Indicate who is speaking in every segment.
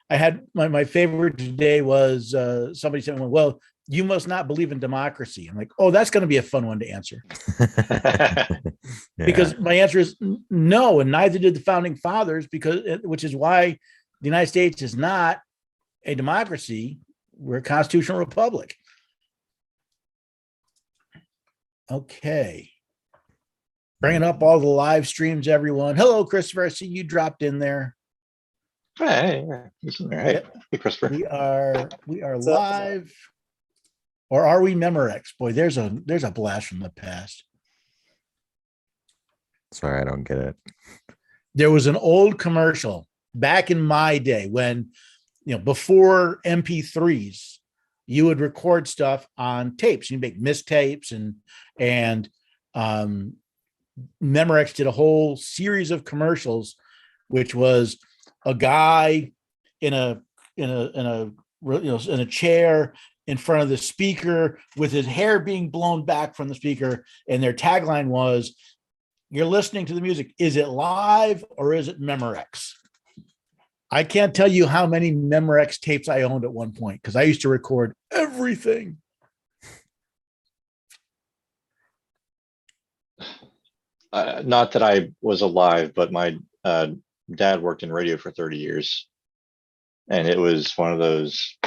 Speaker 1: I had my favorite today was somebody said, well, you must not believe in democracy. I'm like, oh, that's going to be a fun one to answer. Because my answer is no, and neither did the founding fathers, which is why the United States is not a democracy. We're a constitutional republic. Okay. Bringing up all the live streams, everyone. Hello, Christopher. I see you dropped in there.
Speaker 2: Hey, hey, Christopher.
Speaker 1: We are live. Or are we Memorex? Boy, there's a blast from the past.
Speaker 3: Sorry, I don't get it.
Speaker 1: There was an old commercial back in my day when, before MP3s, you would record stuff on tapes. You make mistapes and Memorex did a whole series of commercials, which was a guy in a chair in front of the speaker with his hair being blown back from the speaker, and their tagline was, "You're listening to the music. Is it live or is it Memorex?" I can't tell you how many Memorex tapes I owned at one point because I used to record everything.
Speaker 2: Not that I was alive, but my dad worked in radio for 30 years. And it was one of those,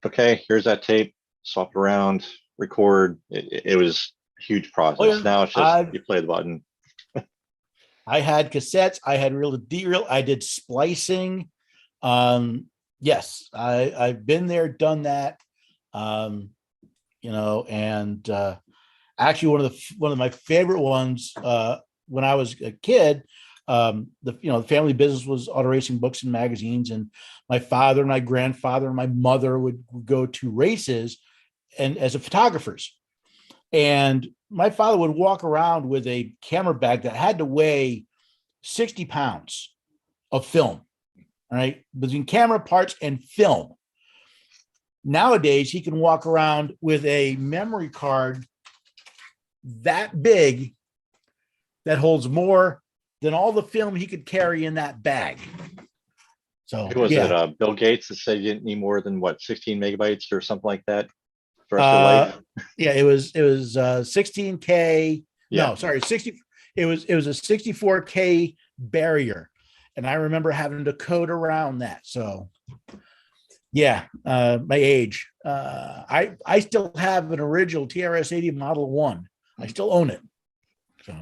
Speaker 2: okay, here's that tape, swap around, record. It was a huge process. Oh, yeah. Now it's just you play the button.
Speaker 1: I had cassettes. I had reel to de-reel. I did splicing. Yes, I've been there, done that. Actually, one of my favorite ones when I was a kid, the family business was auto racing books and magazines, and my father and my grandfather and my mother would go to races and as a photographers. And my father would walk around with a camera bag that had to weigh 60 pounds of film, right? Between camera parts and film. Nowadays, he can walk around with a memory card that big that holds more than all the film he could carry in that bag. So
Speaker 2: was it Bill Gates that said you didn't need more than 16 megabytes or something like that for the rest of your life?
Speaker 1: Yeah, it was 16K. Yeah. No, sorry, 60. It was a 64K barrier, and I remember having to code around that. So yeah, my age. I still have an original TRS-80 Model 1. I still own it. So,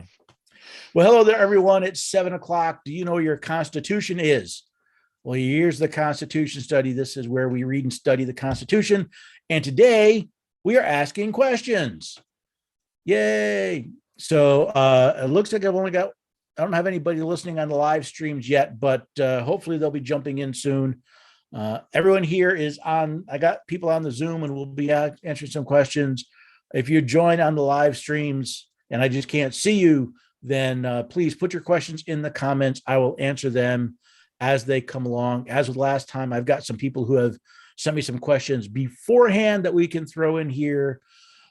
Speaker 1: well, hello there, everyone. It's 7:00. Do you know what your Constitution is? Well, here's the Constitution study. This is where we read and study the Constitution. And today we are asking questions. Yay. So it looks like I don't have anybody listening on the live streams yet, but hopefully they'll be jumping in soon. Everyone here is on. I got people on the Zoom and we'll be answering some questions. If you join on the live streams and I just can't see you, then please put your questions in the comments. I will answer them as they come along. As with last time, I've got some people who have sent me some questions beforehand that we can throw in here.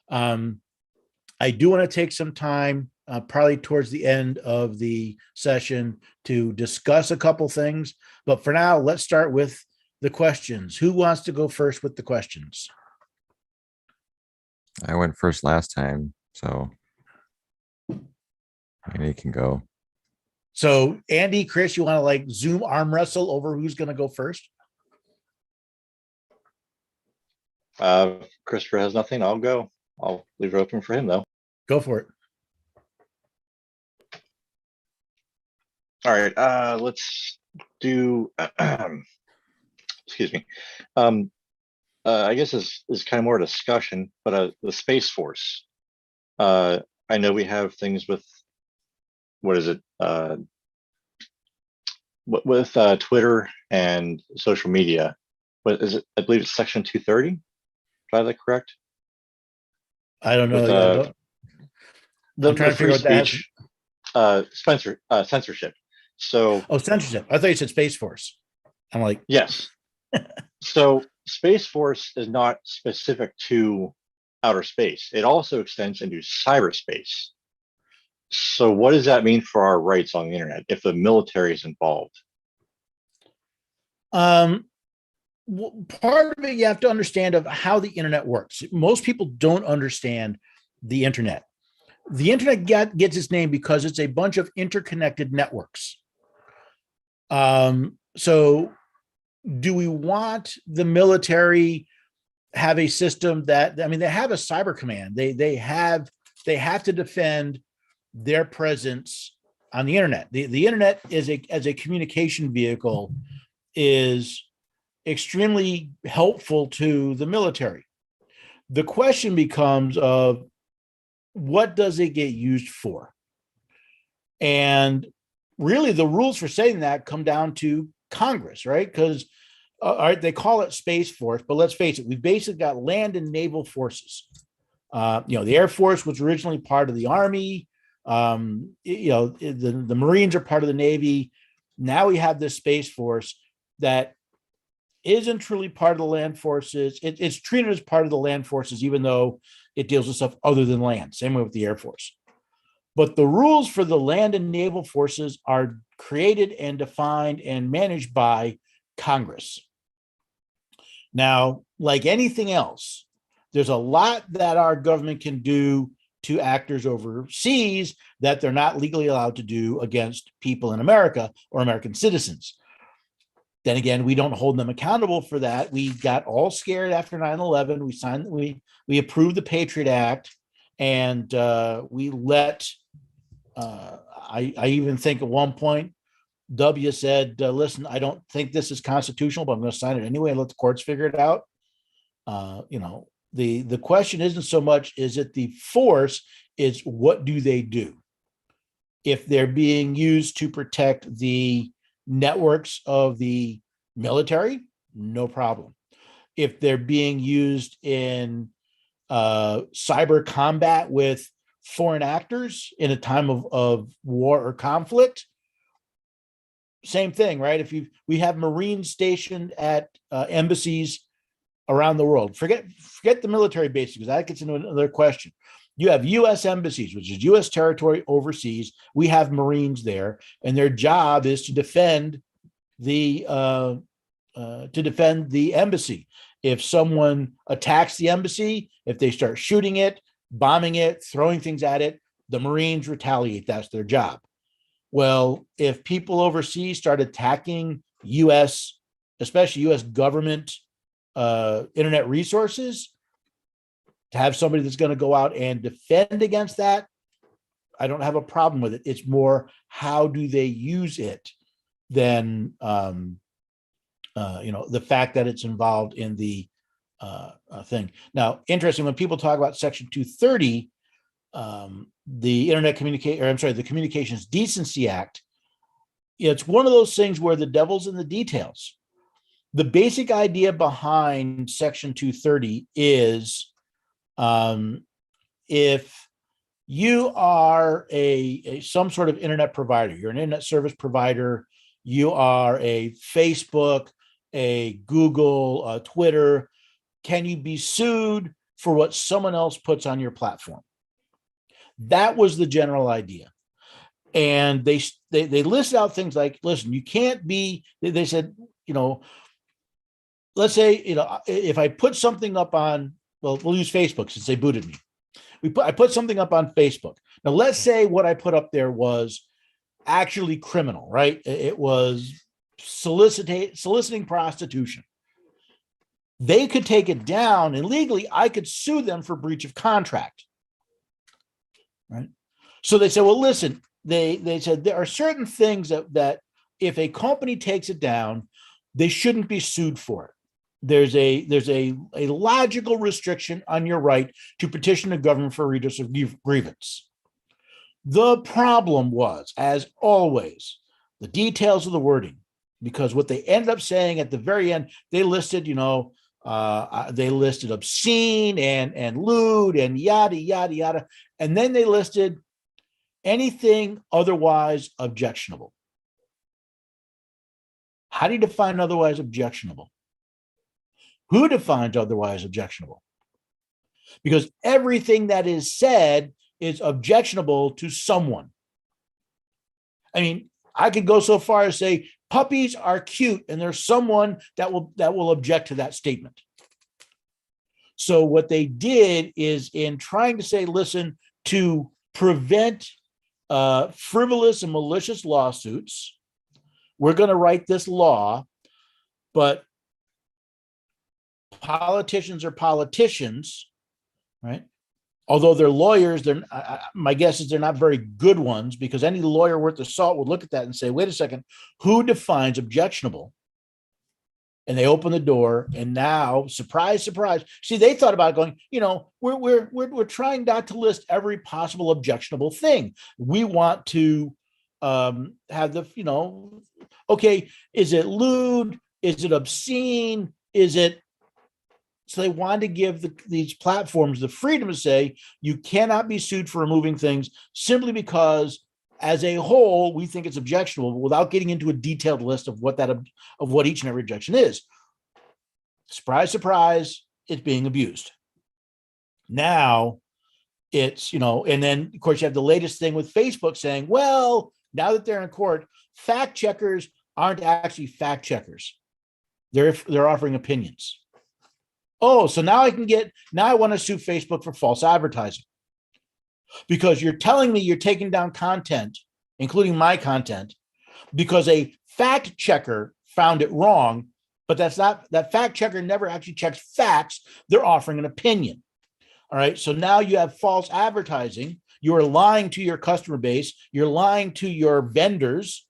Speaker 1: I do want to take some time, probably towards the end of the session, to discuss a couple things. But for now, let's start with the questions. Who wants to go first with the questions?
Speaker 3: I went first last time, so Andy can go.
Speaker 1: So Andy, Chris, you want to Zoom arm wrestle over who's going to go first?
Speaker 2: Christopher has nothing. I'll go. I'll leave it open for him though.
Speaker 1: Go for it.
Speaker 2: All right. Let's do. Excuse me. I guess this is kind of more a discussion, but the Space Force. I know we have things with, what is it? With Twitter and social media. What is it? I believe it's Section 230. Do I have that correct?
Speaker 1: I don't know.
Speaker 2: I'm trying to figure out that. Censorship. So.
Speaker 1: Oh, censorship. I thought you said Space Force. I'm like,
Speaker 2: yes. So Space Force is not specific to outer space. It also extends into cyberspace. So what does that mean for our rights on the internet if the military is involved?
Speaker 1: Um, Part of it you have to understand of how the internet works. Most people don't understand the internet. The internet gets its name because it's a bunch of interconnected networks. So do we want the military have a system that, I mean, they have a cyber command. They have to defend their presence on the internet. The internet is as a communication vehicle is extremely helpful to the military. The question becomes of what does it get used for? And really the rules for saying that come down to Congress, right? Because all right, they call it Space Force, but let's face it, we've basically got land and naval forces. The Air Force was originally part of the Army. The Marines are part of the Navy. Now we have this Space Force that isn't truly part of the land forces. It's treated as part of the land forces, even though it deals with stuff other than land. Same way with the Air Force. But the rules for the land and naval forces are created and defined and managed by Congress. Now, like anything else, there's a lot that our government can do to actors overseas that they're not legally allowed to do against people in America or American citizens. Then again, we don't hold them accountable for that. We got all scared after 9/11. We approved the Patriot Act, and we let. I even think at one point, W said, "Listen, I don't think this is constitutional, but I'm going to sign it anyway and let the courts figure it out." The question isn't so much is it the force, it's what do they do? If they're being used to protect the networks of the military, no problem. If they're being used in cyber combat with foreign actors in a time of war or conflict, same thing, right? We have Marines stationed at embassies around the world. Forget the military bases, because that gets into another question. You have U.S. embassies, which is U.S. territory overseas. We have Marines there, and their job is to defend the embassy. If someone attacks the embassy, if they start shooting it, bombing it, throwing things at it, the Marines retaliate. That's their job. Well, if people overseas start attacking U.S., especially U.S. government internet resources, to have somebody that's going to go out and defend against that, I don't have a problem with it. It's more how do they use it than the fact that it's involved in the thing. Now, interesting, when people talk about Section 230, the Communications Decency Act, it's one of those things where the devil's in the details. The basic idea behind Section 230 is if you are some sort of internet provider, you're an internet service provider, you are a Facebook, a Google, a Twitter, can you be sued for what someone else puts on your platform? That was the general idea. And they listed out things like, listen, you can't be, they said, let's say, if I put something up on, well, we'll use Facebook since they booted me. I put something up on Facebook. Now, let's say what I put up there was actually criminal, right? It was soliciting prostitution. They could take it down, and legally I could sue them for breach of contract. Right? So they said, well, listen, they said there are certain things that if a company takes it down, they shouldn't be sued for it. There's a logical restriction on your right to petition the government for redress of grievance. The problem was, as always, the details of the wording, because what they ended up saying at the very end, they listed, they listed obscene and lewd and yada, yada, yada. And then they listed anything otherwise objectionable. How do you define otherwise objectionable? Who defines otherwise objectionable? Because everything that is said is objectionable to someone. I mean, I could go so far as say puppies are cute, and there's someone that will object to that statement. So what they did is, in trying to say, listen, to prevent frivolous and malicious lawsuits, we're going to write this law, but politicians are politicians, right? Although they're lawyers, my guess is they're not very good ones, because any lawyer worth the salt would look at that and say, wait a second, who defines objectionable? And they open the door, and now, surprise, surprise. See, they thought about going, we're trying not to list every possible objectionable thing. We want to have the, okay, is it lewd? Is it obscene? Is it? So they wanted to give these platforms the freedom to say, you cannot be sued for removing things simply because, as a whole, we think it's objectionable, without getting into a detailed list of what each and every objection is. Surprise, surprise, it's being abused. Now it's, and then of course you have the latest thing with Facebook saying, well, now that they're in court, fact checkers aren't actually fact checkers. They're offering opinions. Oh, so now I want to sue Facebook for false advertising, because you're telling me you're taking down content, including my content, because a fact checker found it wrong, but that fact checker never actually checks facts. They're offering an opinion. All right. So now you have false advertising. You are lying to your customer base. You're lying to your vendors.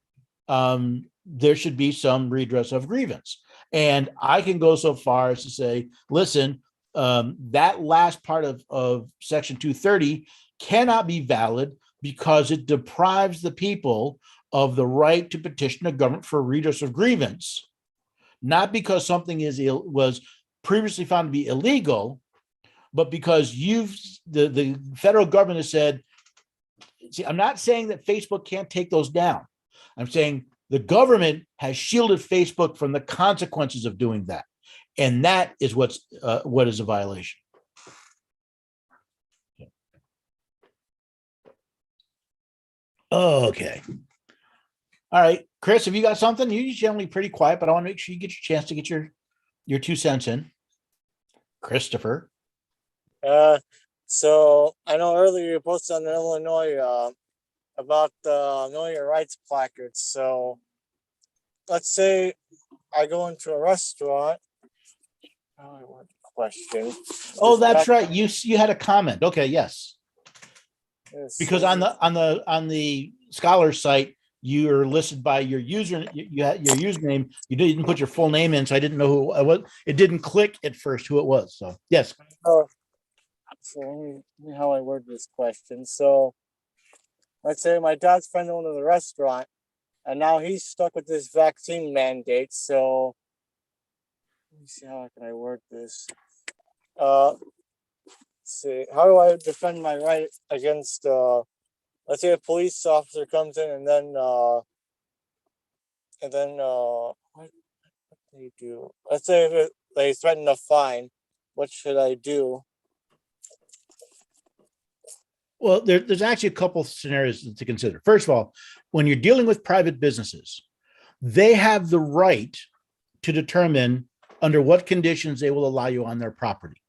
Speaker 1: There should be some redress of grievance. And I can go so far as to say, listen, that last part of Section 230 cannot be valid, because it deprives the people of the right to petition the government for redress of grievance, not because something was previously found to be illegal, but because the federal government has said, see, I'm not saying that Facebook can't take those down. I'm saying the government has shielded Facebook from the consequences of doing that. And that is what is a violation. Okay. All right, Chris, have you got something? You're generally pretty quiet, but I want to make sure you get your chance to get your 2 cents in. Christopher.
Speaker 4: So I know earlier you posted on the Illinois about the Know Your Rights placards. So let's say I go into a restaurant. Question.
Speaker 1: Oh, that's right. You had a comment. Okay, yes. Because on the Scholar site, you're listed by your user. You had your username. You didn't put your full name in, so I didn't know who it was. It didn't click at first who it was. So yes.
Speaker 4: So let me how I word this question. So let's say my dad's friend owned the restaurant, and now he's stuck with this vaccine mandate. So let me see, how can I word this? Let's see, how do I defend my right against let's say a police officer comes in and then what they do? Let's say if they threaten a fine, what should I do?
Speaker 1: Well, there's actually a couple of scenarios to consider. First of all, when you're dealing with private businesses, they have the right to determine under what conditions they will allow you on their property.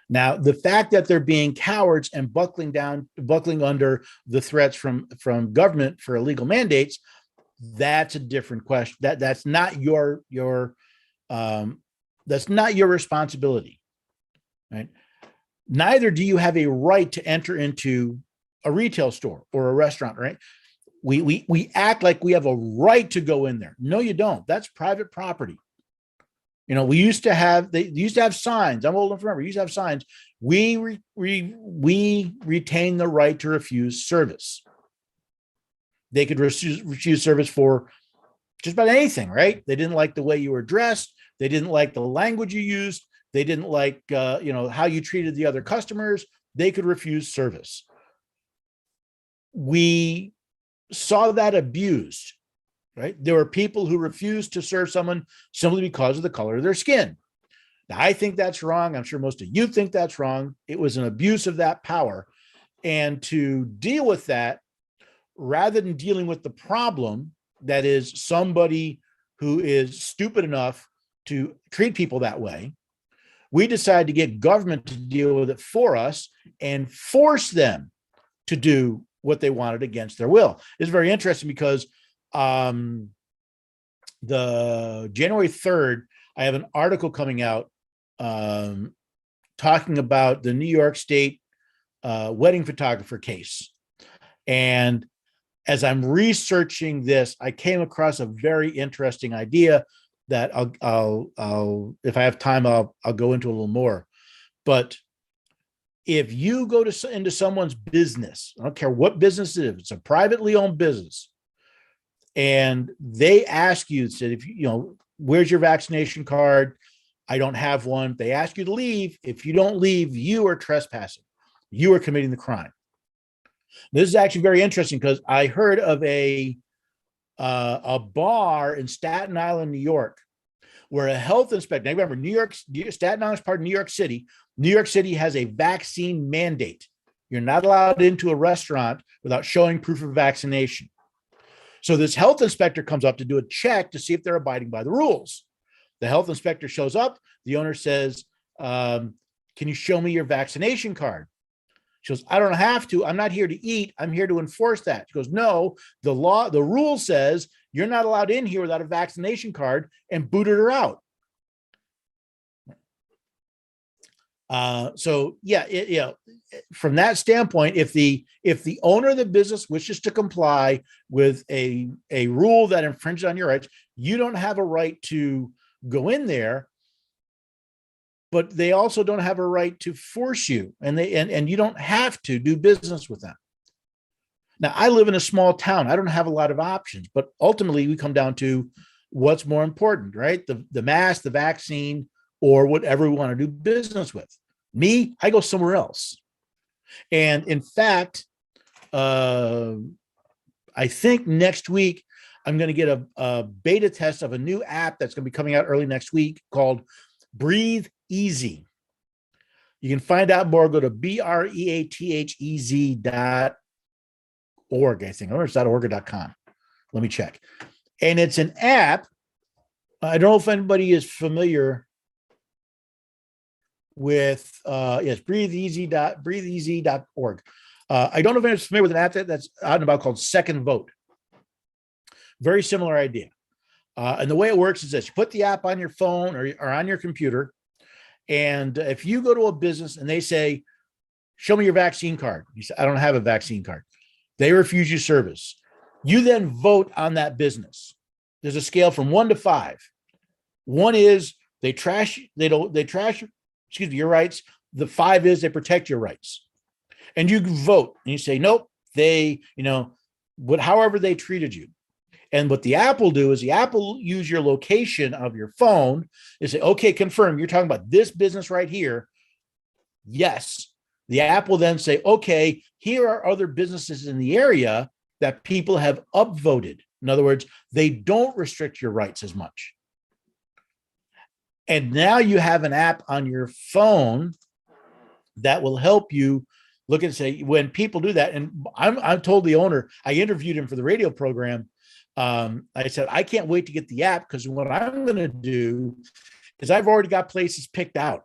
Speaker 1: Now, the fact that they're being cowards and buckling under the threats from government for illegal mandates, that's a different question. That's not your responsibility, right? Neither do you have a right to enter into a retail store or a restaurant, right? We act like we have a right to go in there. No, you don't. That's private property. They used to have signs. I'm old enough to remember. We used to have signs. We retain the right to refuse service. They could refuse service for just about anything, right? They didn't like the way you were dressed. They didn't like the language you used. They didn't like, how you treated the other customers. They could refuse service. We saw that abused, right? There were people who refused to serve someone simply because of the color of their skin. Now, I think that's wrong. I'm sure most of you think that's wrong. It was an abuse of that power. And to deal with that, rather than dealing with the problem, that is somebody who is stupid enough to treat people that way, we decided to get government to deal with it for us and force them to do what they wanted against their will. It's very interesting because the January 3rd, I have an article coming out talking about the New York State wedding photographer case. And as I'm researching this, I came across a very interesting idea that I'll if I have time, I'll go into a little more. But if you go into someone's business, I don't care what business it is, it's a privately owned business, and they ask you, said, if you know, where's your vaccination card? I don't have one. They ask you to leave. If you don't leave, you are trespassing. You are committing the crime. This is actually very interesting because I heard of a bar in Staten Island, New York, where a health inspector, now remember, Staten Island is part of New York City. New York City has a vaccine mandate. You're not allowed into a restaurant without showing proof of vaccination. So this health inspector comes up to do a check to see if they're abiding by the rules. The health inspector shows up. The owner says, can you show me your vaccination card? She goes, I don't have to. I'm not here to eat. I'm here to enforce that. She goes, no, the rule says you're not allowed in here without a vaccination card, and booted her out. So yeah, from that standpoint, if the owner of the business wishes to comply with a rule that infringes on your rights, you don't have a right to go in there, but they also don't have a right to force you, and you don't have to do business with them. Now, I live in a small town. I don't have a lot of options, but ultimately we come down to what's more important, right? The mask, the vaccine, or whatever we want to do business with. Me, I go somewhere else. And in fact, I think next week, I'm going to get a beta test of a new app that's going to be coming out early next week called Breathe Easy. You can find out more. Go to breathez.org, I think, or it's .org or .com. Let me check. And it's an app. I don't know if anybody is familiar with, yes, breatheezy.org. I don't know if anyone's familiar with an app that's out and about called Second Vote. Very similar idea. And the way it works is this: you put the app on your phone or on your computer, and if you go to a business and they say, show me your vaccine card, you say, I don't have a vaccine card. They refuse you service. You then vote on that business. There's a scale from 1 to 5. 1 is they trash your rights. The 5 is they protect your rights. And you vote and you say, nope, however they treated you. And what the app will do is the app will use your location of your phone and say, okay, confirm, you're talking about this business right here. Yes. The app will then say, okay, here are other businesses in the area that people have upvoted. In other words, they don't restrict your rights as much. And now you have an app on your phone that will help you look and say, when people do that, and I'm told the owner, I interviewed him for the radio program. I said, I can't wait to get the app, because what I'm going to do is I've already got places picked out,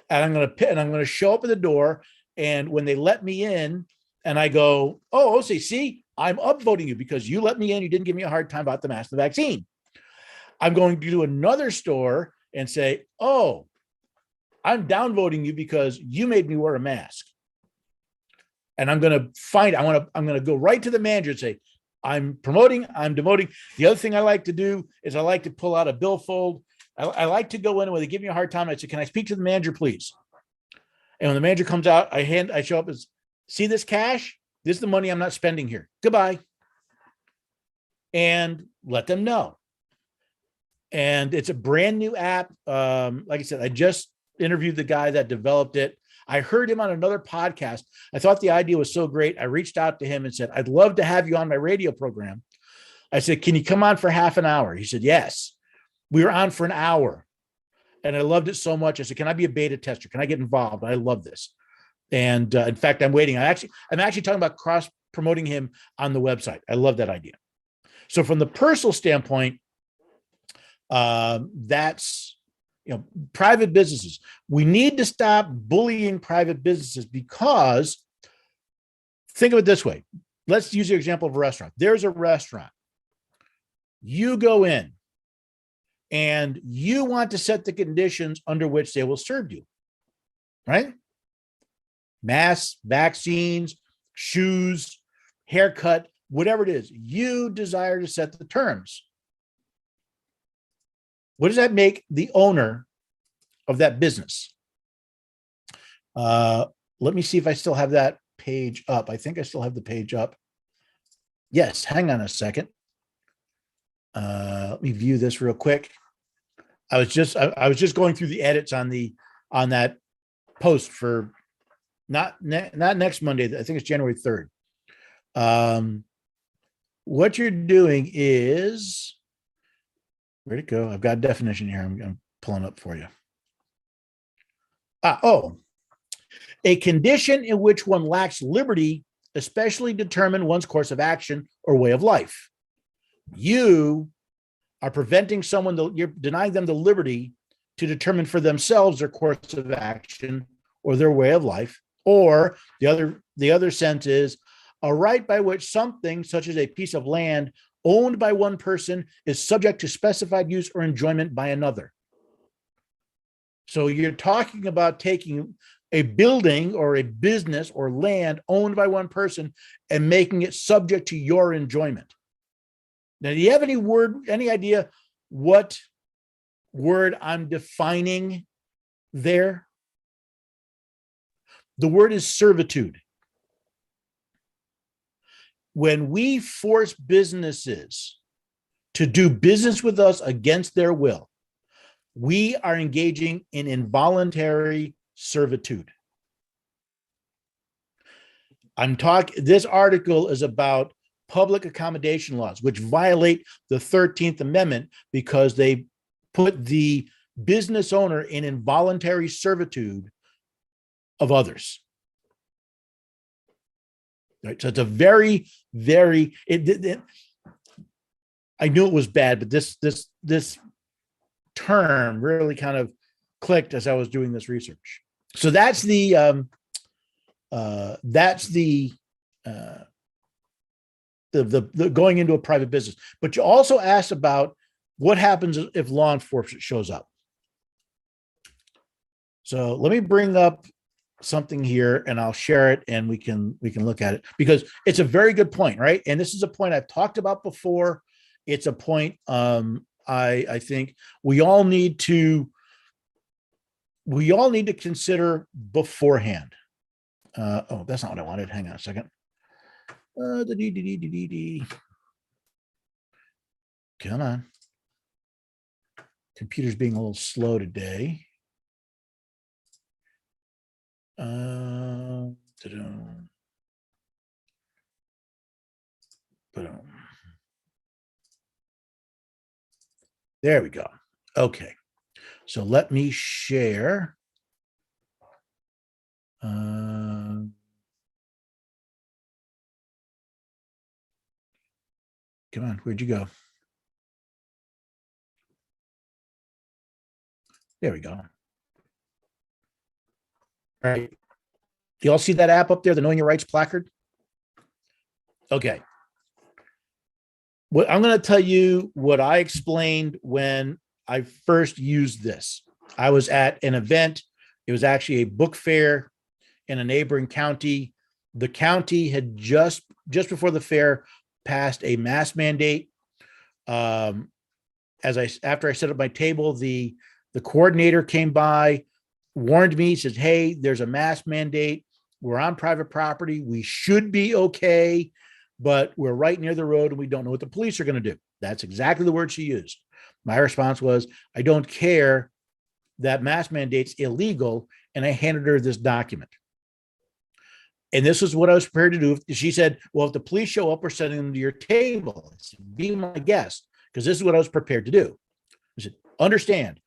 Speaker 1: and I'm going to show up at the door. And when they let me in and I go, oh, see, I'm upvoting you because you let me in. You didn't give me a hard time about the mask and the vaccine. I'm going to do another store and say, oh, I'm downvoting you because you made me wear a mask. And I'm going to go right to the manager and say, I'm promoting, I'm demoting. The other thing I like to do is I like to pull out a billfold. I like to go in when they give me a hard time. I say, can I speak to the manager, please? And when the manager comes out, I show up as, see this cash? This is the money I'm not spending here. Goodbye. And let them know. And it's a brand new app. Like I said, I just interviewed the guy that developed it. I heard him on another podcast. I thought the idea was so great. I reached out to him and said, I'd love to have you on my radio program. I said, can you come on for half an hour? He said, yes. We were on for an hour. And I loved it so much. I said, can I be a beta tester? Can I get involved? I love this. And in fact, I'm waiting. I'm actually talking about promoting him on the website. I love that idea. So from the personal standpoint, that's, private businesses. We need to stop bullying private businesses, because think of it this way. Let's use the example of a restaurant. There's a restaurant. You go in and you want to set the conditions under which they will serve you, right? Masks, vaccines, shoes, haircut, whatever it is. You desire to set the terms. What does that make the owner of that business? Let me see if I still have that page up. I think I still have the page up. Yes, hang on a second. Let me view this real quick. I was just going through the edits on that post for not next Monday. I think it's January 3rd. What you're doing is, where'd it go? I've got a definition here. I'm pulling up for you. A condition in which one lacks liberty, especially determine one's course of action or way of life. You are preventing someone, you're denying them the liberty to determine for themselves their course of action or their way of life. Or the other sense is a right by which something, such as a piece of land owned by one person, is subject to specified use or enjoyment by another. So you're talking about taking a building or a business or land owned by one person and making it subject to your enjoyment. Now, do you have any idea what word I'm defining there? The word is servitude. When we force businesses to do business with us against their will, we are engaging in involuntary servitude. This article is about public accommodation laws, which violate the 13th Amendment because they put the business owner in involuntary servitude of others. Right. So it's a very, very, I knew it was bad, but this term really kind of clicked as I was doing this research. So that's the going into a private business. But you also asked about what happens if law enforcement shows up. So let me bring up something here and I'll share it and we can look at it, because it's a very good point, right? And this is a point I've talked about before. It's a point I think we all need to consider beforehand. Oh, that's not what I wanted. Hang on a second. Come on. Computer's being a little slow today. There we go. Okay. So let me share. Come on, where'd you go? There we go. All right. You all see that app up there, the Knowing Your Rights placard? Okay. I'm going to tell you what I explained when I first used this. I was at an event. It was actually a book fair in a neighboring county. The county had just before the fair passed a mask mandate. After I set up my table, the coordinator came by, warned me, says, "Hey, there's a mask mandate. We're on private property. We should be okay, but we're right near the road and we don't know what the police are going to do." That's exactly the word she used. My response was, "I don't care. That mask mandate's illegal." And I handed her this document. And this is what I was prepared to do. She said, "Well, if the police show up, we're sending them to your table." I said, "Be my guest," because this is what I was prepared to do. I said, "Understand,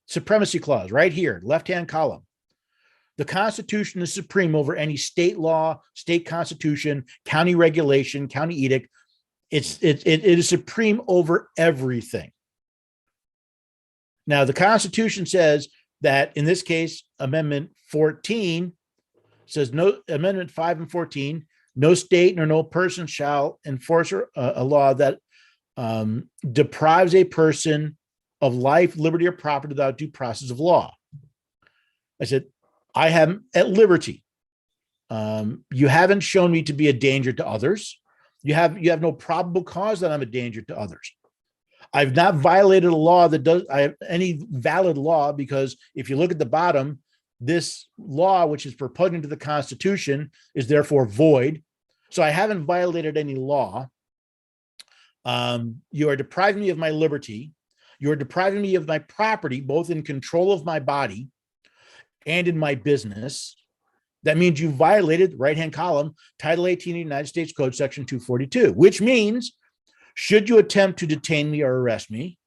Speaker 1: supremacy clause right here, left-hand column. The Constitution is supreme over any state law, state constitution, county regulation, county edict. It is supreme over everything. Now, the Constitution says that in this case, Amendment 14 says no, Amendment 5 and 14, no state nor no person shall enforce a law that deprives a person of life, liberty, or property without due process of law. I said, I am at liberty. You haven't shown me to be a danger to others. You have no probable cause that I'm a danger to others. I've not violated a law that does I have any valid law, because if you look at the bottom, this law, which is repugnant to the Constitution, is therefore void. So I haven't violated any law. You are depriving me of my liberty. You are depriving me of my property, both in control of my body and in my business. That means you violated, right-hand column, Title 18 of the United States Code, Section 242, which means, should you attempt to detain me or arrest me,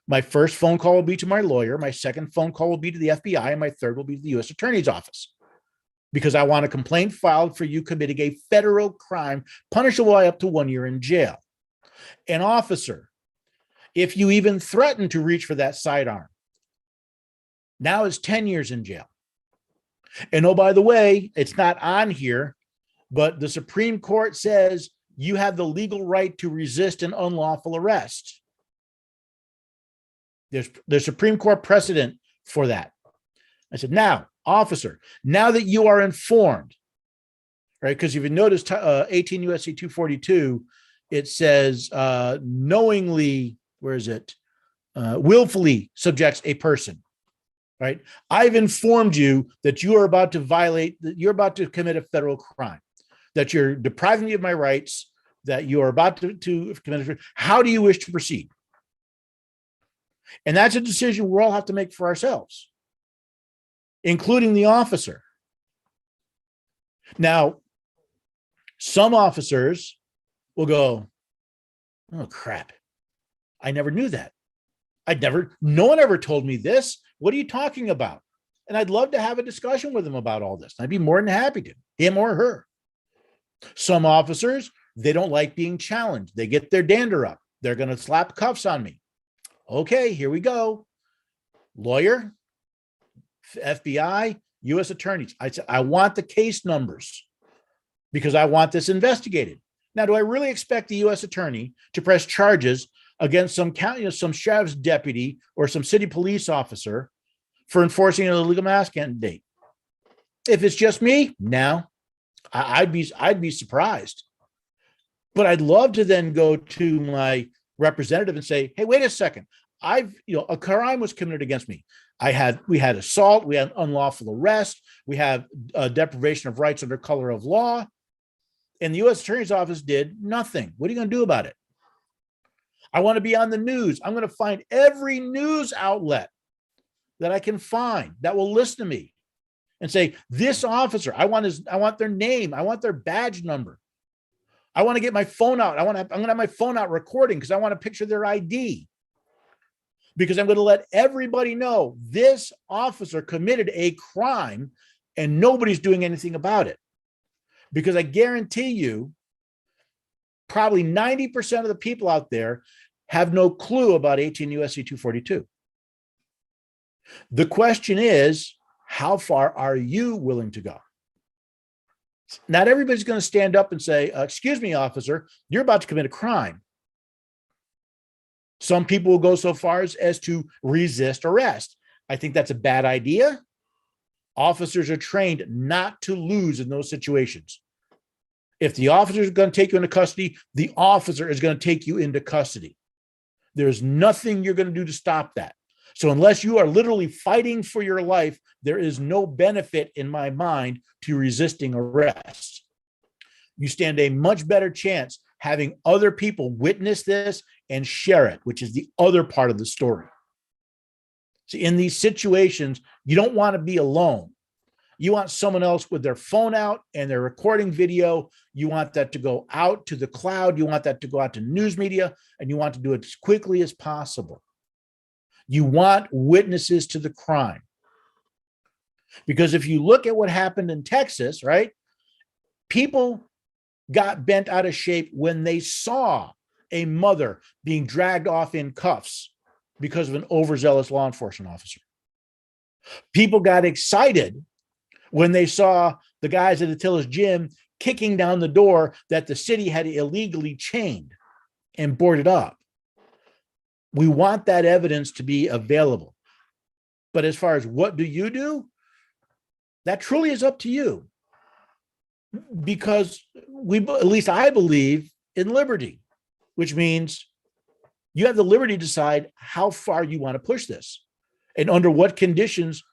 Speaker 1: my first phone call will be to my lawyer, my second phone call will be to the FBI, and my third will be to the U.S. Attorney's Office, because I want a complaint filed for you committing a federal crime punishable by up to 1 year in jail. An officer, if you even threaten to reach for that sidearm, now is 10 years in jail. And oh, by the way, it's not on here, but the Supreme Court says you have the legal right to resist an unlawful arrest. There's Supreme Court precedent for that. I said, now, officer, now that you are informed, right? Because if you notice 18 U.S.C. 242, it says knowingly, where is it? Willfully subjects a person, right? I've informed you that you are about to violate, that you're about to commit a federal crime, that you're depriving me of my rights, that you are about to commit. How do you wish to proceed? And that's a decision we all have to make for ourselves, including the officer. Now, some officers will go, oh, crap. I never knew that. No one ever told me this. What are you talking about? And I'd love to have a discussion with him about all this. I'd be more than happy to, him or her. Some officers, they don't like being challenged. They get their dander up. They're going to slap cuffs on me. Okay, here we go. Lawyer, FBI, U.S. attorneys. I said, I want the case numbers because I want this investigated. Now, do I really expect the U.S. attorney to press charges against some county, some sheriff's deputy or some city police officer for enforcing an illegal mask mandate? If it's just me, no, I'd be surprised. But I'd love to then go to my representative and say, hey, wait a second. A crime was committed against me. We had assault, we had unlawful arrest, we have deprivation of rights under color of law, and the U.S. Attorney's Office did nothing. What are you going to do about it? I want to be on the news. I'm going to find every news outlet that I can find that will listen to me and say, this officer, I want their name, I want their badge number. I want to get my phone out. I'm going to have my phone out recording because I want to picture their ID. Because I'm going to let everybody know this officer committed a crime and nobody's doing anything about it. Because I guarantee you, probably 90% of the people out there have no clue about 18 U.S.C. 242. The question is, how far are you willing to go? Not everybody's going to stand up and say, excuse me, officer, you're about to commit a crime. Some people will go so far as to resist arrest. I think that's a bad idea. Officers are trained not to lose in those situations. If the officer is going to take you into custody, the officer is going to take you into custody. There's nothing you're going to do to stop that. So unless you are literally fighting for your life, there is no benefit in my mind to resisting arrest. You stand a much better chance having other people witness this and share it, which is the other part of the story. See, in these situations, you don't want to be alone. You want someone else with their phone out and their recording video. You want that to go out to the cloud. You want that to go out to news media, and you want to do it as quickly as possible. You want witnesses to the crime. Because if you look at what happened in Texas, right, people got bent out of shape when they saw a mother being dragged off in cuffs because of an overzealous law enforcement officer. People got excited when they saw the guys at Attila's gym kicking down the door that the city had illegally chained and boarded up. We want that evidence to be available. But as far as what do you do, that truly is up to you. Because at least I believe in liberty, which means you have the liberty to decide how far you want to push this and under what conditions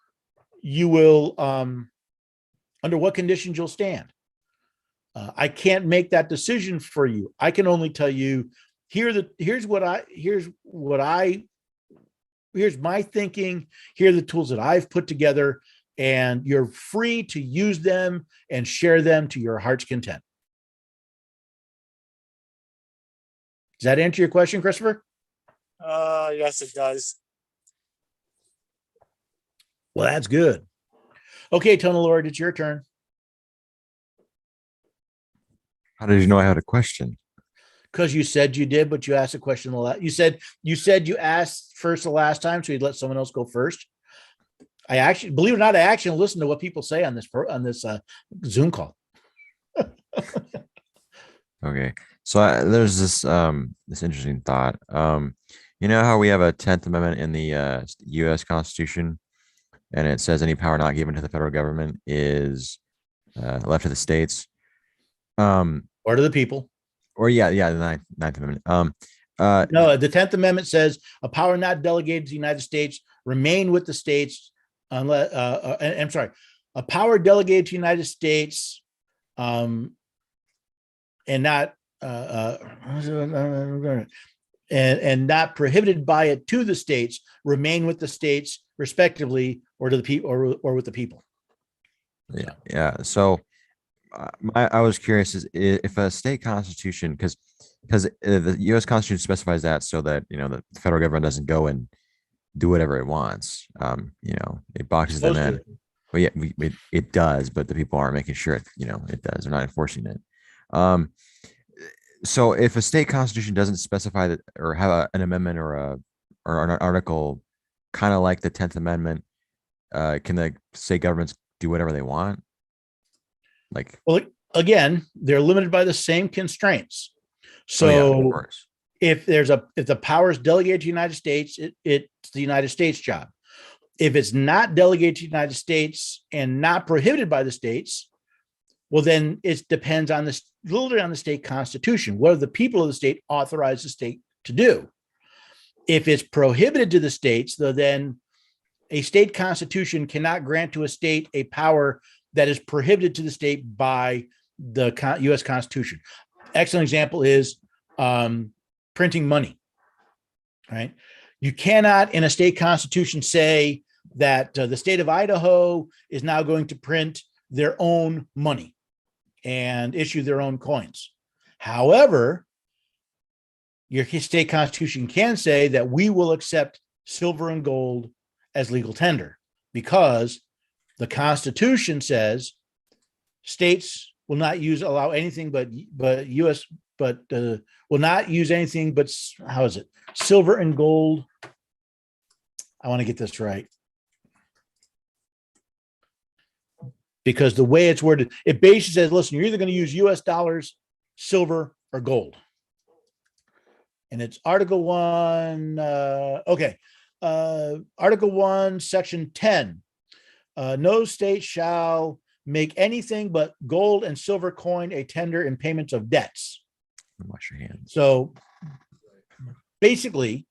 Speaker 1: you will, under what conditions you'll stand. I can't make that decision for you. I can only tell you, here's my thinking. Here are the tools that I've put together, and you're free to use them and share them to your heart's content. Does that answer your question, Christopher?
Speaker 4: Yes, it does.
Speaker 1: Well, that's good. Okay, Tunnel Lord, it's your turn.
Speaker 3: How did you know I had a question?
Speaker 1: Because you said you did, but you asked a question you said you asked first the last time, so you'd let someone else go first. I actually, believe it or not, I actually listen to what people say on this Zoom call.
Speaker 3: Okay, so there's this this interesting thought. You know how we have a 10th Amendment in the U.S. Constitution, and it says any power not given to the federal government is left to the states,
Speaker 1: or to the people.
Speaker 3: Or the Ninth Amendment.
Speaker 1: No, the 10th Amendment says a power not delegated to the United States remain with the states unless I'm sorry, a power delegated to the United States and not and not prohibited by it to the states remain with the states respectively, or to the people, or with the people.
Speaker 3: Yeah. So I was curious is if a state constitution, because the U.S. Constitution specifies that so that the federal government doesn't go and do whatever it wants. It boxes them in. Well, yeah, it does, but the people aren't making sure it does. They're not enforcing it. So if a state constitution doesn't specify that or have an amendment or an article, kind of like the 10th Amendment, can the state governments do whatever they want?
Speaker 1: Well, again, they're limited by the same constraints. So if the power is delegated to the United States, it's the United States job. If it's not delegated to the United States and not prohibited by the states, well, then it depends on literally on the state constitution. What are the people of the state authorize the state to do? If it's prohibited to the states, then a state constitution cannot grant to a state a power that is prohibited to the state by the U.S. Constitution. Excellent example is printing money, right? You cannot in a state constitution say that the state of Idaho is now going to print their own money and issue their own coins. However, your state constitution can say that we will accept silver and gold as legal tender, because the Constitution says states will not allow anything but U.S. will not use anything but silver and gold. I want to get this right, because the way it's worded, it basically says, listen, you're either going to use U.S. dollars, silver, or gold. And it's Article 1. Article 1, Section 10. No state shall make anything but gold and silver coin a tender in payments of debts.
Speaker 3: Wash your hands.
Speaker 1: So basically,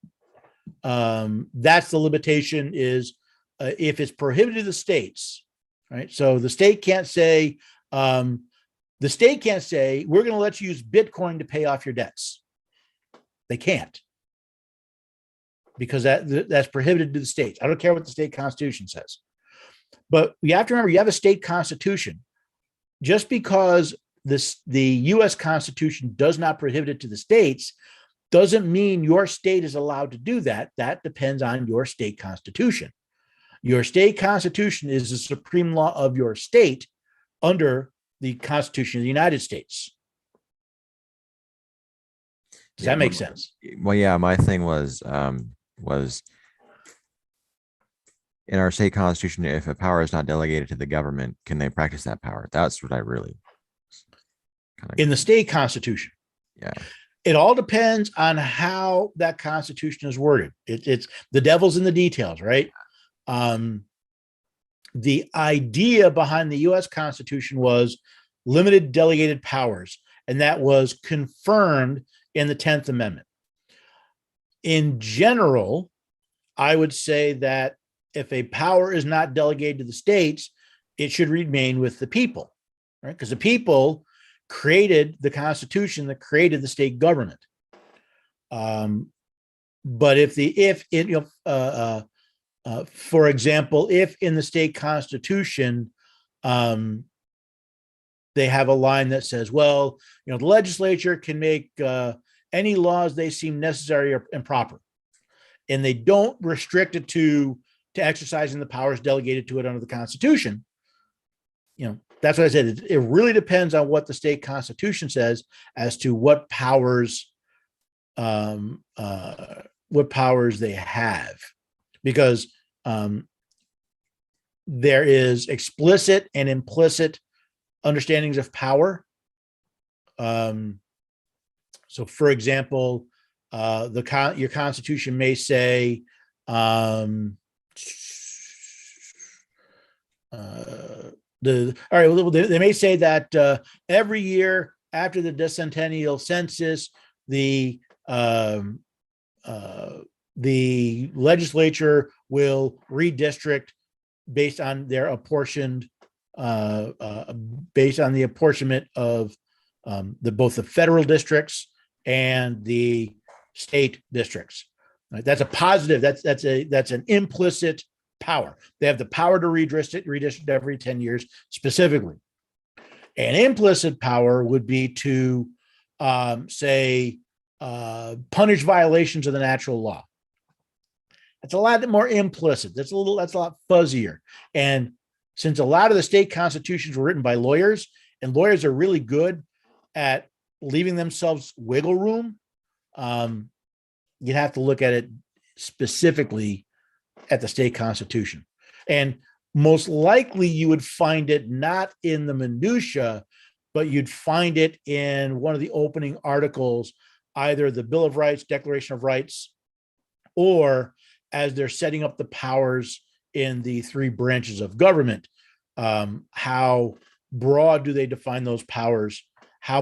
Speaker 1: that's the limitation is if it's prohibited to the states, right? So the state can't say, we're going to let you use Bitcoin to pay off your debts. They can't, because that's prohibited to the states. I don't care what the state constitution says. But you have to remember, you have a state constitution. Just because the U.S. Constitution does not prohibit it to the states doesn't mean your state is allowed to do that. That depends on your state constitution. Your state constitution is the supreme law of your state under the Constitution of the United States. Does that make sense?
Speaker 3: Well, yeah, my thing was in our state constitution, if a power is not delegated to the government, can they practice that power? That's what I really
Speaker 1: in the state constitution.
Speaker 3: Yeah.
Speaker 1: It all depends on how that constitution is worded. It's the devil's in the details, right? The idea behind the U.S. Constitution was limited delegated powers, and that was confirmed in the 10th Amendment. In general, I would say that if a power is not delegated to the states, it should remain with the people, right? Because the people created the Constitution that created the state government. But for example, if in the state constitution, they have a line that says, well, the legislature can make any laws they seem necessary or improper, and they don't restrict it to exercising the powers delegated to it under the Constitution. That's what I said. It really depends on what the state constitution says as to what powers they have, because there is explicit and implicit understandings of power. So, for example, your constitution may say, they may say that every year after the decennial census, the legislature will redistrict based on their apportioned, based on the apportionment of both the federal districts and the state districts. Right? That's a positive. That's an implicit power. They have the power to redistrict every 10 years specifically. An implicit power would be to punish violations of the natural law. That's a lot more implicit. That's a lot fuzzier. And since a lot of the state constitutions were written by lawyers, and lawyers are really good at leaving themselves wiggle room, you'd have to look at it specifically at the state constitution. And most likely you would find it not in the minutia, but you'd find it in one of the opening articles, either the Bill of Rights, Declaration of Rights, or as they're setting up the powers in the three branches of government. How broad do they define those powers? How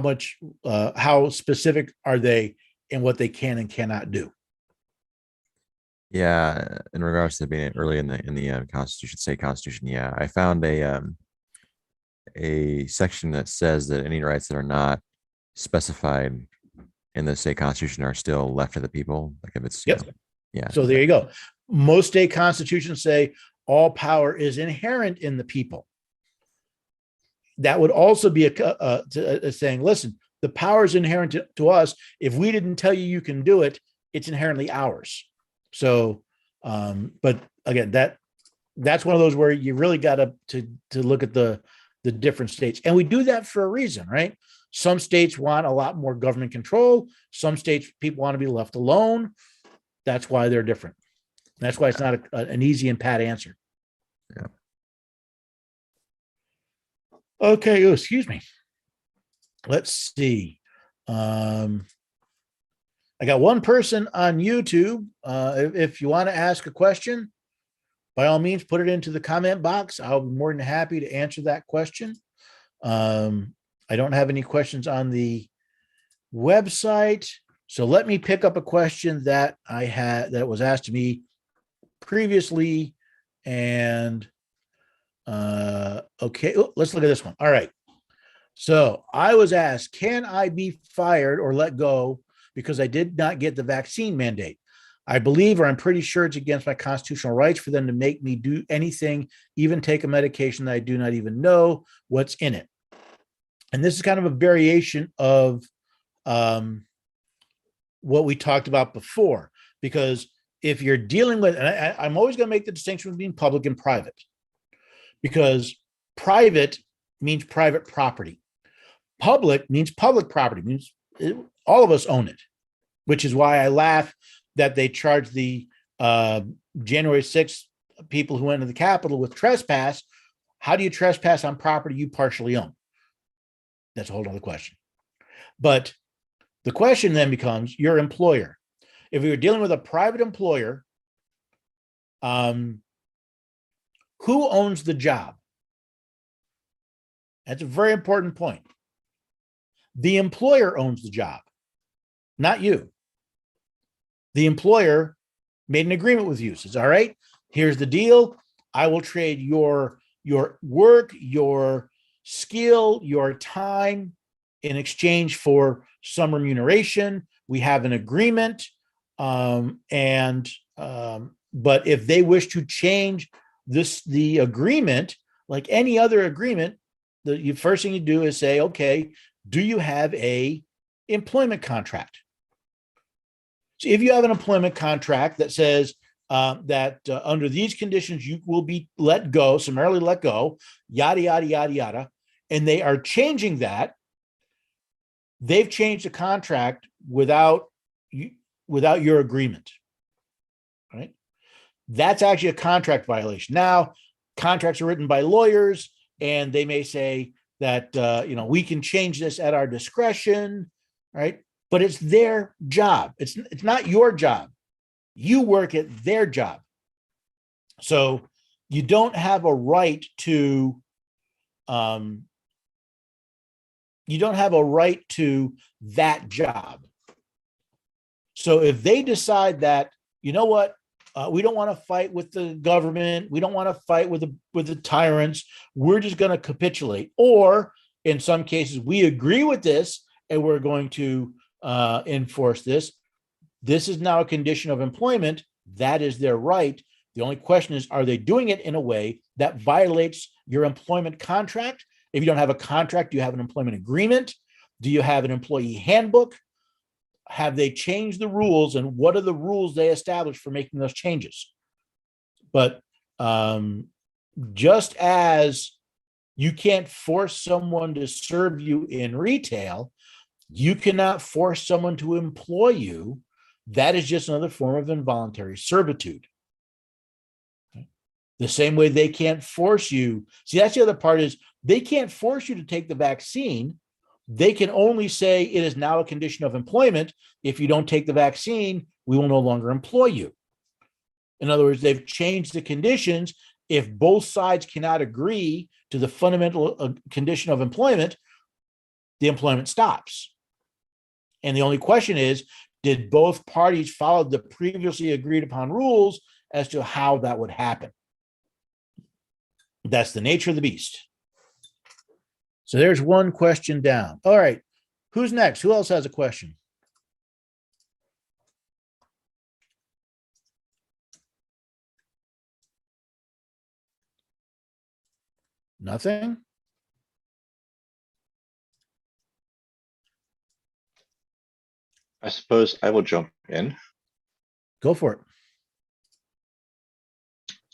Speaker 1: specific are they in what they can and cannot do?
Speaker 3: Yeah, in regards to being early in the Constitution, state Constitution, yeah, I found a section that says that any rights that are not specified in the state Constitution are still left to the people. Like if it's,
Speaker 1: yep.
Speaker 3: Yeah.
Speaker 1: So there you go. Most state constitutions say all power is inherent in the people. That would also be a saying, listen, the power is inherent to us. If we didn't tell you can do it, it's inherently ours. So, but again, that's one of those where you really got to look at the different states. And we do that for a reason, right? Some states want a lot more government control. Some states, people want to be left alone. That's why they're different. That's why it's not an easy and pat answer.
Speaker 3: Yeah.
Speaker 1: Okay. Oh, excuse me. Let's see. I got one person on YouTube. If you want to ask a question, by all means, put it into the comment box. I'll be more than happy to answer that question. I don't have any questions on the website. So let me pick up a question that I had that was asked to me previously. And okay, let's look at this one. All right. So I was asked, can I be fired or let go because I did not get the vaccine mandate? I believe, or I'm pretty sure it's against my constitutional rights for them to make me do anything, even take a medication that I do not even know what's in it. And this is kind of a variation of what we talked about before, because if you're dealing with, and I'm always going to make the distinction between public and private, because private means private property. Public means public property, means all of us own it, which is why I laugh that they charge the January 6th people who went to the Capitol with trespass. How do you trespass on property you partially own? That's a whole other question. But the question then becomes your employer. If we were dealing with a private employer, who owns the job? That's a very important point. The employer owns the job, not you. The employer made an agreement with you. Says, all right, here's the deal. I will trade your work, your skill, your time in exchange for some remuneration. We have an agreement. But if they wish to change the agreement, like any other agreement, the first thing you do is say, okay, do you have a employment contract? So if you have an employment contract that says that under these conditions, you will be let go, summarily let go, yada, yada, yada, yada, and they are changing that, they've changed the contract without your agreement, right? That's actually a contract violation. Now, contracts are written by lawyers, and they may say that, we can change this at our discretion, right? But it's their job. It's not your job. You work at their job. So you don't have a right to, that job. So if they decide that, you know what, we don't want to fight with the government, we don't want to fight with the tyrants, we're just going to capitulate. Or in some cases, we agree with this and we're going to enforce this. This is now a condition of employment. That is their right. The only question is, are they doing it in a way that violates your employment contract? If you don't have a contract, do you have an employment agreement? Do you have an employee handbook? Have they changed the rules, and what are the rules they established for making those changes? But just as you can't force someone to serve you in retail, you cannot force someone to employ you. That is just another form of involuntary servitude. Okay? The same way they can't force you. See, that's the other part, is they can't force you to take the vaccine. They can only say it is now a condition of employment. If you don't take the vaccine, we will no longer employ you. In other words, they've changed the conditions. If both sides cannot agree to the fundamental condition of employment, the employment stops. And the only question is, did both parties follow the previously agreed upon rules as to how that would happen? That's the nature of the beast. So there's one question down. All right. Who's next? Who else has a question? Nothing?
Speaker 2: I suppose I will jump in.
Speaker 1: Go for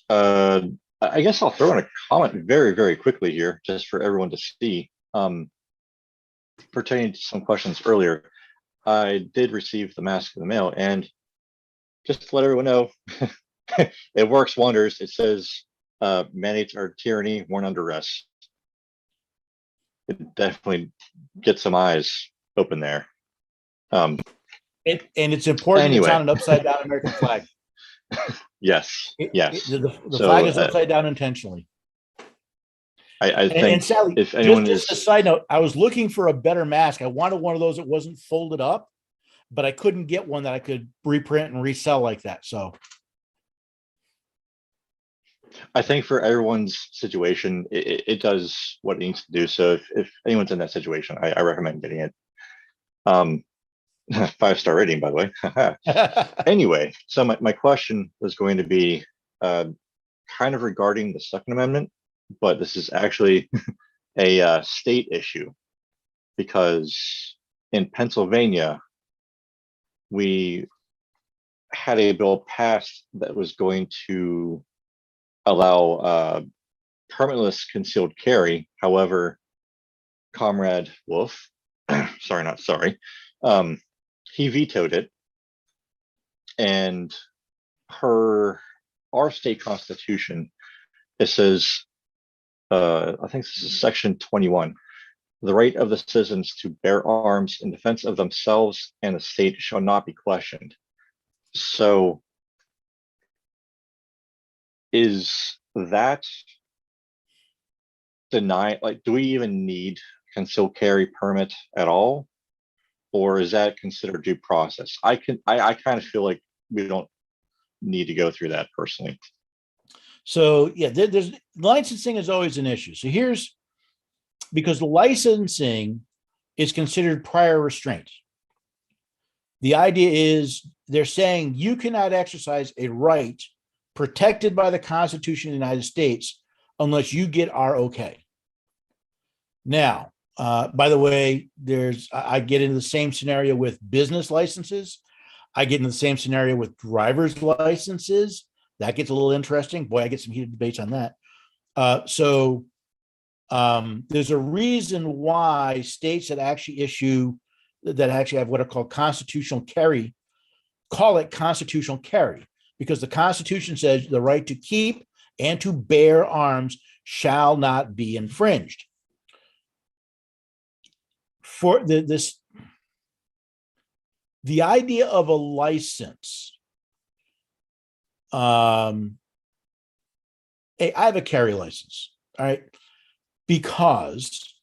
Speaker 1: it.
Speaker 2: I guess I'll throw in a comment very, very quickly here, just for everyone to see. Pertaining to some questions earlier, I did receive the mask in the mail, and just to let everyone know, it works wonders. It says mandates are tyranny worn under duress. It definitely gets some eyes open there.
Speaker 1: And it's important
Speaker 2: Anyway.
Speaker 1: It's on an upside down American flag.
Speaker 2: Yes, yes.
Speaker 1: The flag is upside down intentionally.
Speaker 2: I think,
Speaker 1: and Sally,
Speaker 2: if anyone
Speaker 1: just a side note, I was looking for a better mask. I wanted one of those that wasn't folded up, but I couldn't get one that I could reprint and resell like that. So
Speaker 2: I think for everyone's situation, it does what it needs to do. So if anyone's in that situation, I recommend getting it. 5-star rating, by the way. Anyway, so my question was going to be kind of regarding the Second Amendment, but this is actually a state issue, because in Pennsylvania, we had a bill passed that was going to allow permitless concealed carry. However, Comrade Wolf, sorry, not sorry, he vetoed it. And our state constitution, it says, I think this is section 21. The right of the citizens to bear arms in defense of themselves and the state shall not be questioned. So is that denied? Like, do we even need concealed carry permit at all? Or is that considered due process? I kind of feel like we don't need to go through that personally.
Speaker 1: So yeah, there's licensing is always an issue. So here's, because licensing is considered prior restraint. The idea is they're saying you cannot exercise a right protected by the Constitution of the United States unless you get our okay. Now, by the way, I get into the same scenario with business licenses. I get into the same scenario with driver's licenses. That gets a little interesting. Boy, I get some heated debates on that. There's a reason why states that actually have what are called constitutional carry, call it constitutional carry, because the Constitution says the right to keep and to bear arms shall not be infringed. For the idea of a license, I have a carry license, all right, because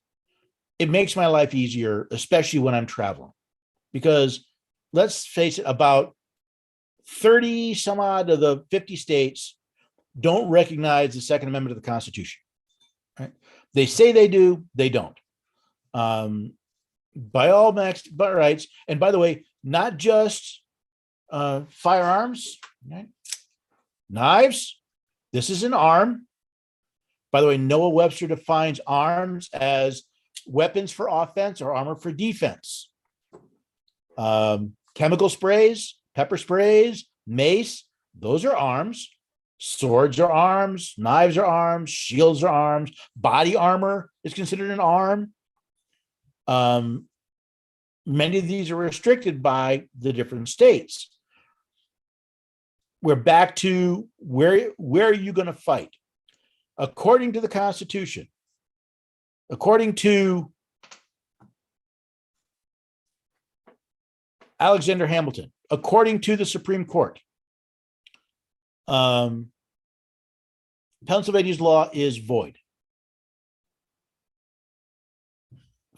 Speaker 1: it makes my life easier, especially when I'm traveling. Because let's face it, about 30 some odd of the 50 states don't recognize the Second Amendment of the Constitution. Right? They say they do, they don't. By all rights, and by the way, not just firearms, right? Knives. This is an arm. By the way, Noah Webster defines arms as weapons for offense or armor for defense. Chemical sprays, pepper sprays, mace, those are arms. Swords are arms, knives are arms, shields are arms, body armor is considered an arm. Many of these are restricted by the different states. We're back to where are you going to fight? According to the Constitution, according to Alexander Hamilton, according to the Supreme Court, Pennsylvania's law is void.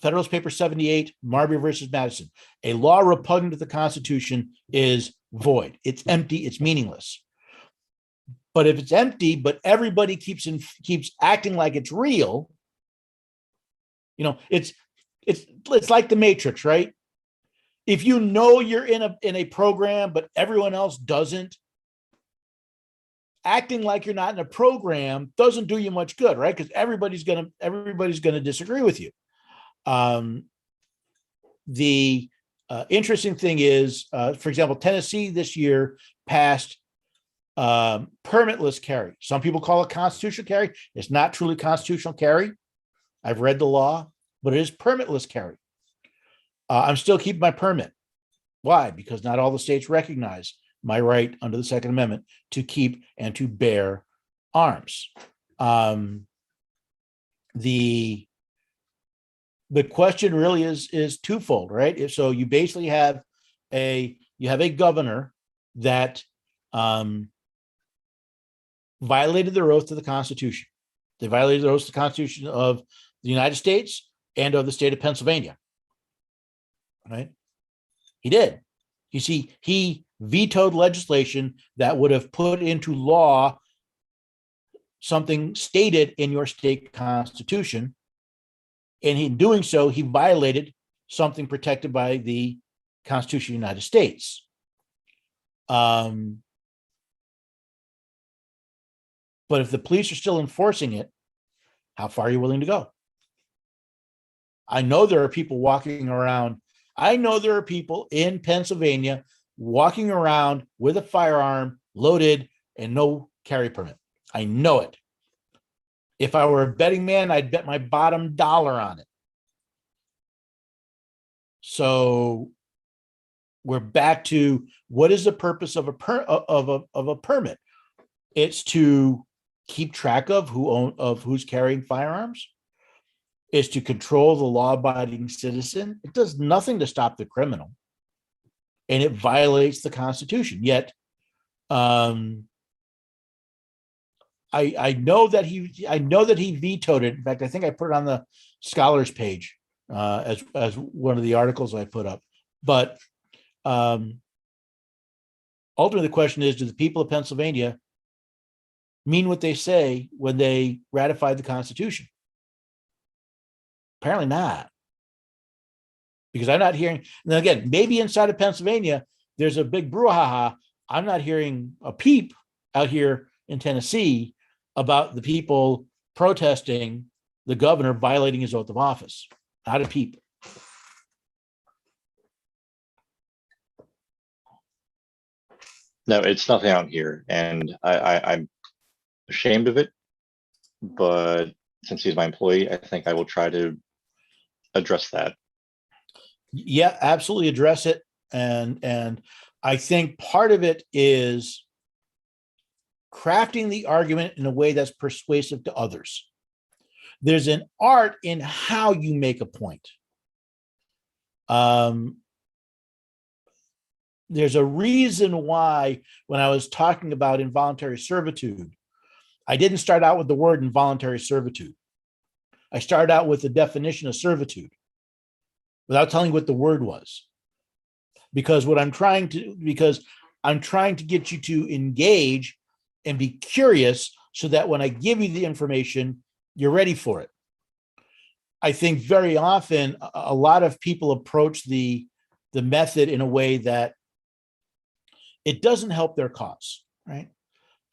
Speaker 1: Federalist Paper 78, Marbury versus Madison. A law repugnant to the Constitution is void. It's empty. It's meaningless. But if it's empty, but everybody keeps acting like it's real, it's like the Matrix, right? If you know you're in a program, but everyone else doesn't, acting like you're not in a program doesn't do you much good, right? Because everybody's gonna disagree with you. The interesting thing is, for example, Tennessee this year passed permitless carry. Some people call it constitutional carry. It's not truly constitutional carry. I've read the law, but it is permitless carry. I'm still keeping my permit. Why? Because not all the states recognize my right under the Second Amendment to keep and to bear arms. The question really is twofold, right? So you basically have a governor that violated their oath to the Constitution. They violated their oath to the Constitution of the United States and of the state of Pennsylvania. Right? He did. You see, he vetoed legislation that would have put into law something stated in your state constitution. And in doing so, he violated something protected by the Constitution of the United States. But if the police are still enforcing it, how far are you willing to go? I know there are people walking around. I know there are people in Pennsylvania walking around with a firearm loaded and no carry permit. I know it. If I were a betting man, I'd bet my bottom dollar on it. So we're back to what is the purpose of a permit? It's to keep track of who's carrying firearms. It's to control the law-abiding citizen. It does nothing to stop the criminal, and it violates the Constitution. Yet, I know that he vetoed it. In fact, I think I put it on the scholars page as one of the articles I put up. But ultimately, the question is: do the people of Pennsylvania mean what they say when they ratified the Constitution? Apparently not, because I'm not hearing. And again, maybe inside of Pennsylvania, there's a big brouhaha. I'm not hearing a peep out here in Tennessee about the people protesting the governor violating his oath of office. Not a peep.
Speaker 2: No, it's nothing out here, and I'm ashamed of it. But since he's my employee, I think I will try to address that.
Speaker 1: Yeah, absolutely address it. And I think part of it is crafting the argument in a way that's persuasive to others. There's an art in how you make a point. There's a reason why when I was talking about involuntary servitude, I didn't start out with the word involuntary servitude. I started out with the definition of servitude without telling what the word was. Because I'm trying to get you to engage and be curious so that when I give you the information, you're ready for it. I think very often a lot of people approach the method in a way that it doesn't help their cause, right?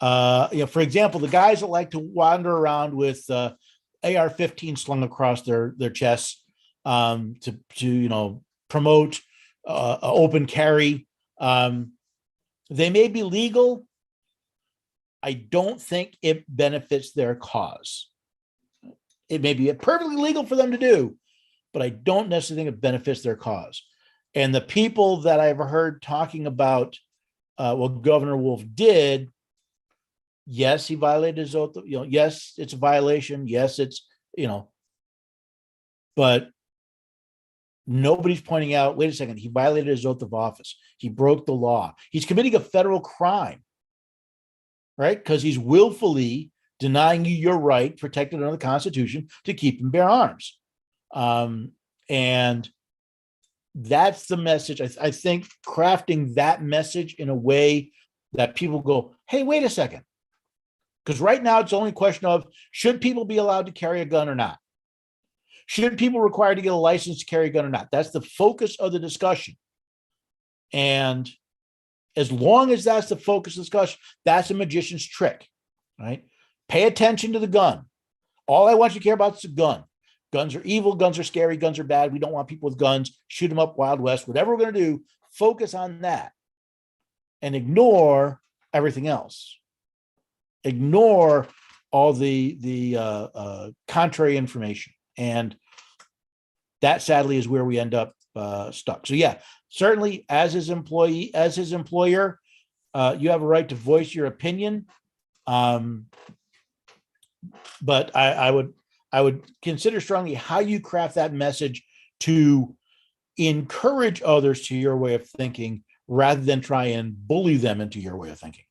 Speaker 1: For example, the guys that like to wander around with AR-15 slung across their chests to promote open carry. They may be legal. I don't think it benefits their cause. It may be perfectly legal for them to do, but I don't necessarily think it benefits their cause. And the people that I've heard talking about what Governor Wolf did, yes, he violated his oath. Yes, it's a violation. Yes, it's, but nobody's pointing out, wait a second, he violated his oath of office. He broke the law. He's committing a federal crime, right? Because he's willfully denying you your right protected under the Constitution to keep and bear arms. And that's the message. I think crafting that message in a way that people go, hey, wait a second. Because right now it's only a question of, should people be allowed to carry a gun or not? Should people required to get a license to carry a gun or not? That's the focus of the discussion. And as long as that's the focus of the discussion, that's a magician's trick, right? Pay attention to the gun. All I want you to care about is the gun. Guns are evil, guns are scary, guns are bad. We don't want people with guns. Shoot them up, Wild West, whatever we're going to do, focus on that and ignore everything else. Ignore all the contrary information. And that sadly is where we end up stuck. So yeah, certainly as his employer, you have a right to voice your opinion. But I would consider strongly how you craft that message to encourage others to your way of thinking rather than try and bully them into your way of thinking.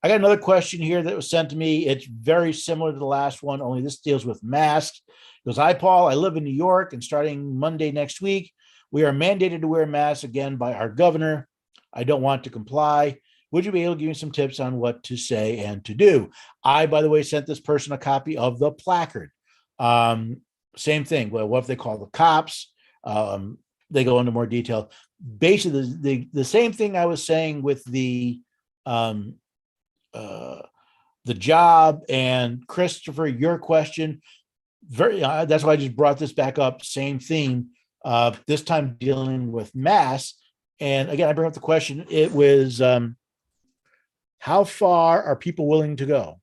Speaker 1: I got another question here that was sent to me. It's very similar to the last one, only this deals with masks. It goes, hi, Paul. I live in New York, and starting Monday next week, we are mandated to wear masks again by our governor. I don't want to comply. Would you be able to give me some tips on what to say and to do? I, by the way, sent this person a copy of the placard. Same thing. Well, what if they call the cops? They go into more detail. Basically, the same thing I was saying with the job, and Christopher, your question, that's why I just brought this back up. Same theme. This time dealing with masks And again, I bring up the question, it was, how far are people willing to go?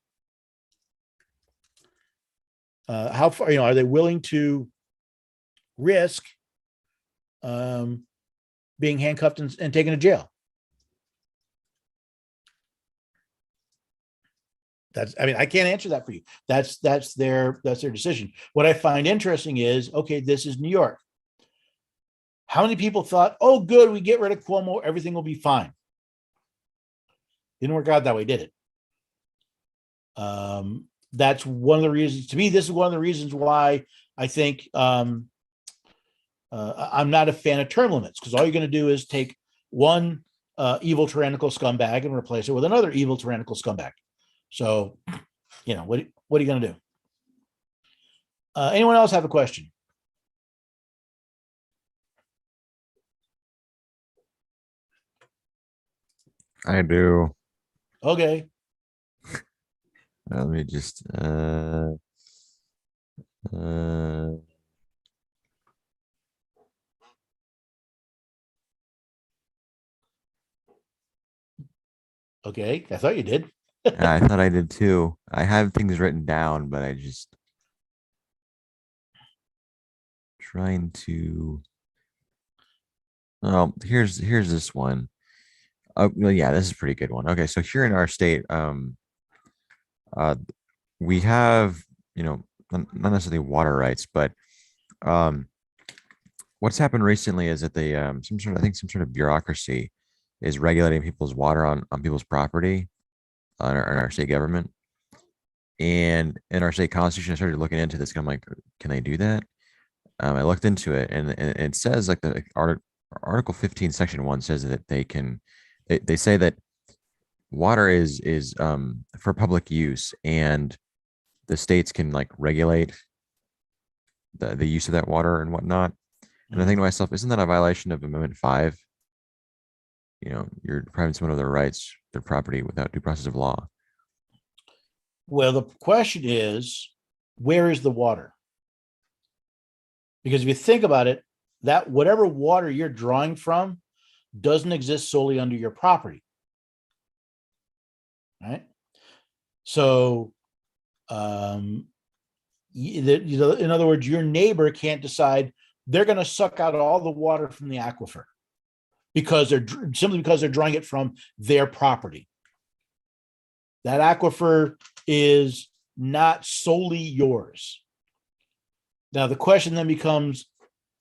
Speaker 1: How far, are they willing to risk being handcuffed and taken to jail? I can't answer that for you. That's their decision. What I find interesting is, okay, this is New York. How many people thought, oh, good, we get rid of Cuomo, everything will be fine? Didn't work out that way, did it? That's one of the reasons, to me, this is one of the reasons why I think I'm not a fan of term limits, because all you're going to do is take one evil tyrannical scumbag and replace it with another evil tyrannical scumbag. So, what are you going to do? Anyone else have a question?
Speaker 3: I do.
Speaker 1: Okay.
Speaker 3: Let me just
Speaker 1: Okay. I thought you did.
Speaker 3: I thought I did too. I have things written down, but I just trying to. Oh, here's this one. Oh, well, yeah, this is a pretty good one. Okay, so here in our state, we have, not necessarily water rights, but what's happened recently is that some sort of bureaucracy is regulating people's water on people's property in our state government. And in our state constitution, I started looking into this. And I'm like, can they do that? I looked into it, and it says like the Article 15, Section 1 says that they can. They say that water is for public use, and the states can like regulate the use of that water and whatnot. And I think to myself, isn't that a violation of Amendment 5? You're depriving someone of their rights, their property without due process of law.
Speaker 1: Well, the question is, where is the water? Because if you think about it, that whatever water you're drawing from doesn't exist solely under your property. Right? So, in other words, your neighbor can't decide they're going to suck out all the water from the aquifer because they're drawing it from their property. That aquifer is not solely yours. Now the question then becomes,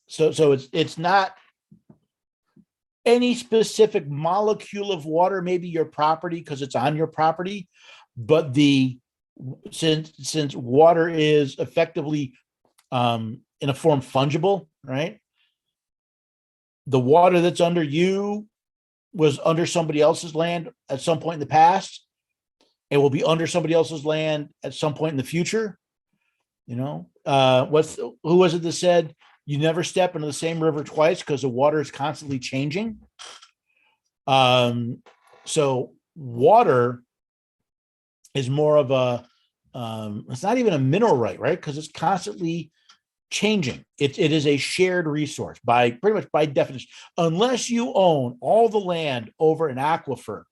Speaker 1: so it's not any specific molecule of water, maybe your property because it's on your property, but since water is effectively in a form fungible, right? The water that's under you was under somebody else's land at some point in the past. It will be under somebody else's land at some point in the future. Who was it that said you never step into the same river twice because the water is constantly changing? So water is more of a, it's not even a mineral right? Because it's constantly changing. It is a shared resource pretty much by definition. Unless you own all the land over an aquifer,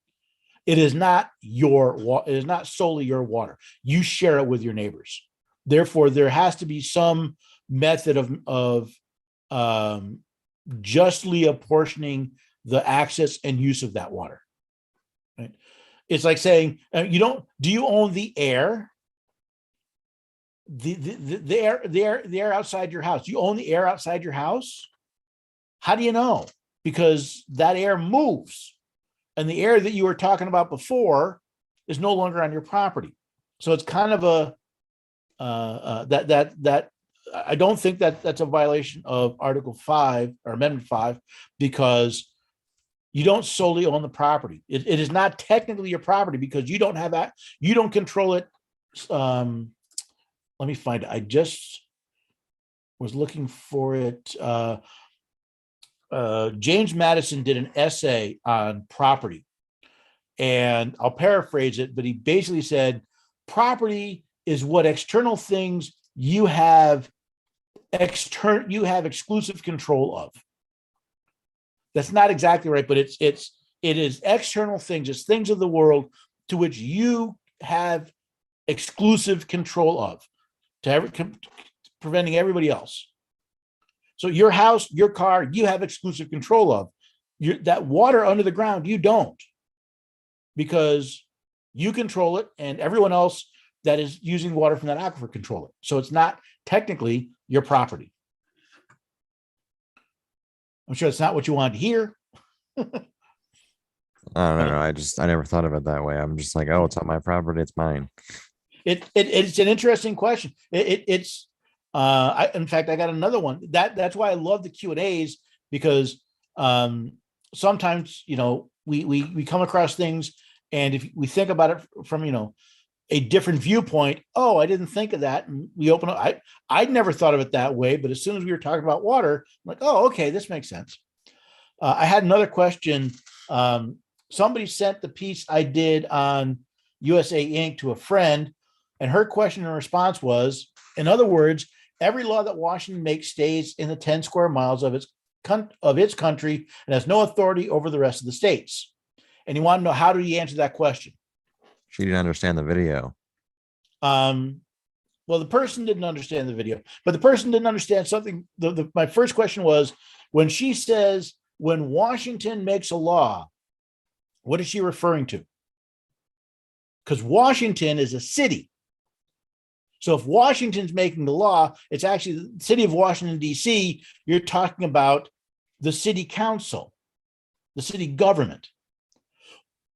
Speaker 1: it is not it is not solely your water. You share it with your neighbors. Therefore, there has to be some method of justly apportioning the access and use of that water. Right? It's like saying, do you own the air? The air outside your house. Do you own the air outside your house? How do you know? Because that air moves, and the air that you were talking about before is no longer on your property. So it's kind of a that I don't think that's a violation of Article 5 or Amendment 5, because you don't solely own the property. It is not technically your property because you don't have that. You don't control it. Let me find it. I just was looking for it. James Madison did an essay on property, and I'll paraphrase it, but he basically said, property is what external things you have exclusive control of. That's not exactly right, but it is external things. It's things of the world to which you have exclusive control of, preventing everybody else. So your house, your car, you have exclusive control of. That water under the ground, you don't, because you control it, and everyone else that is using water from that aquifer control it. So it's not technically your property. I'm sure it's not what you wanted to hear.
Speaker 3: I don't know. I never thought of it that way. I'm just like, oh, it's on my property, it's mine.
Speaker 1: It's an interesting question. It's in fact, I got another one. That's why I love the Q&As, because sometimes, we come across things, and if we think about it from, a different viewpoint, oh, I didn't think of that. And we open up. I'd never thought of it that way, but as soon as we were talking about water, I'm like, oh, okay, this makes sense. I had another question. Somebody sent the piece I did on USA Inc. to a friend, and her question and response was, in other words, every law that Washington makes stays in the 10 square miles of its country and has no authority over the rest of the states. And you want to know, how did he answer that question?
Speaker 3: She didn't understand the video.
Speaker 1: Well, the person didn't understand the video, but the person didn't understand something. My first question was, when she says, when Washington makes a law, what is she referring to? Because Washington is a city. So if Washington's making the law, it's actually the city of Washington, D.C. You're talking about the city council, the city government.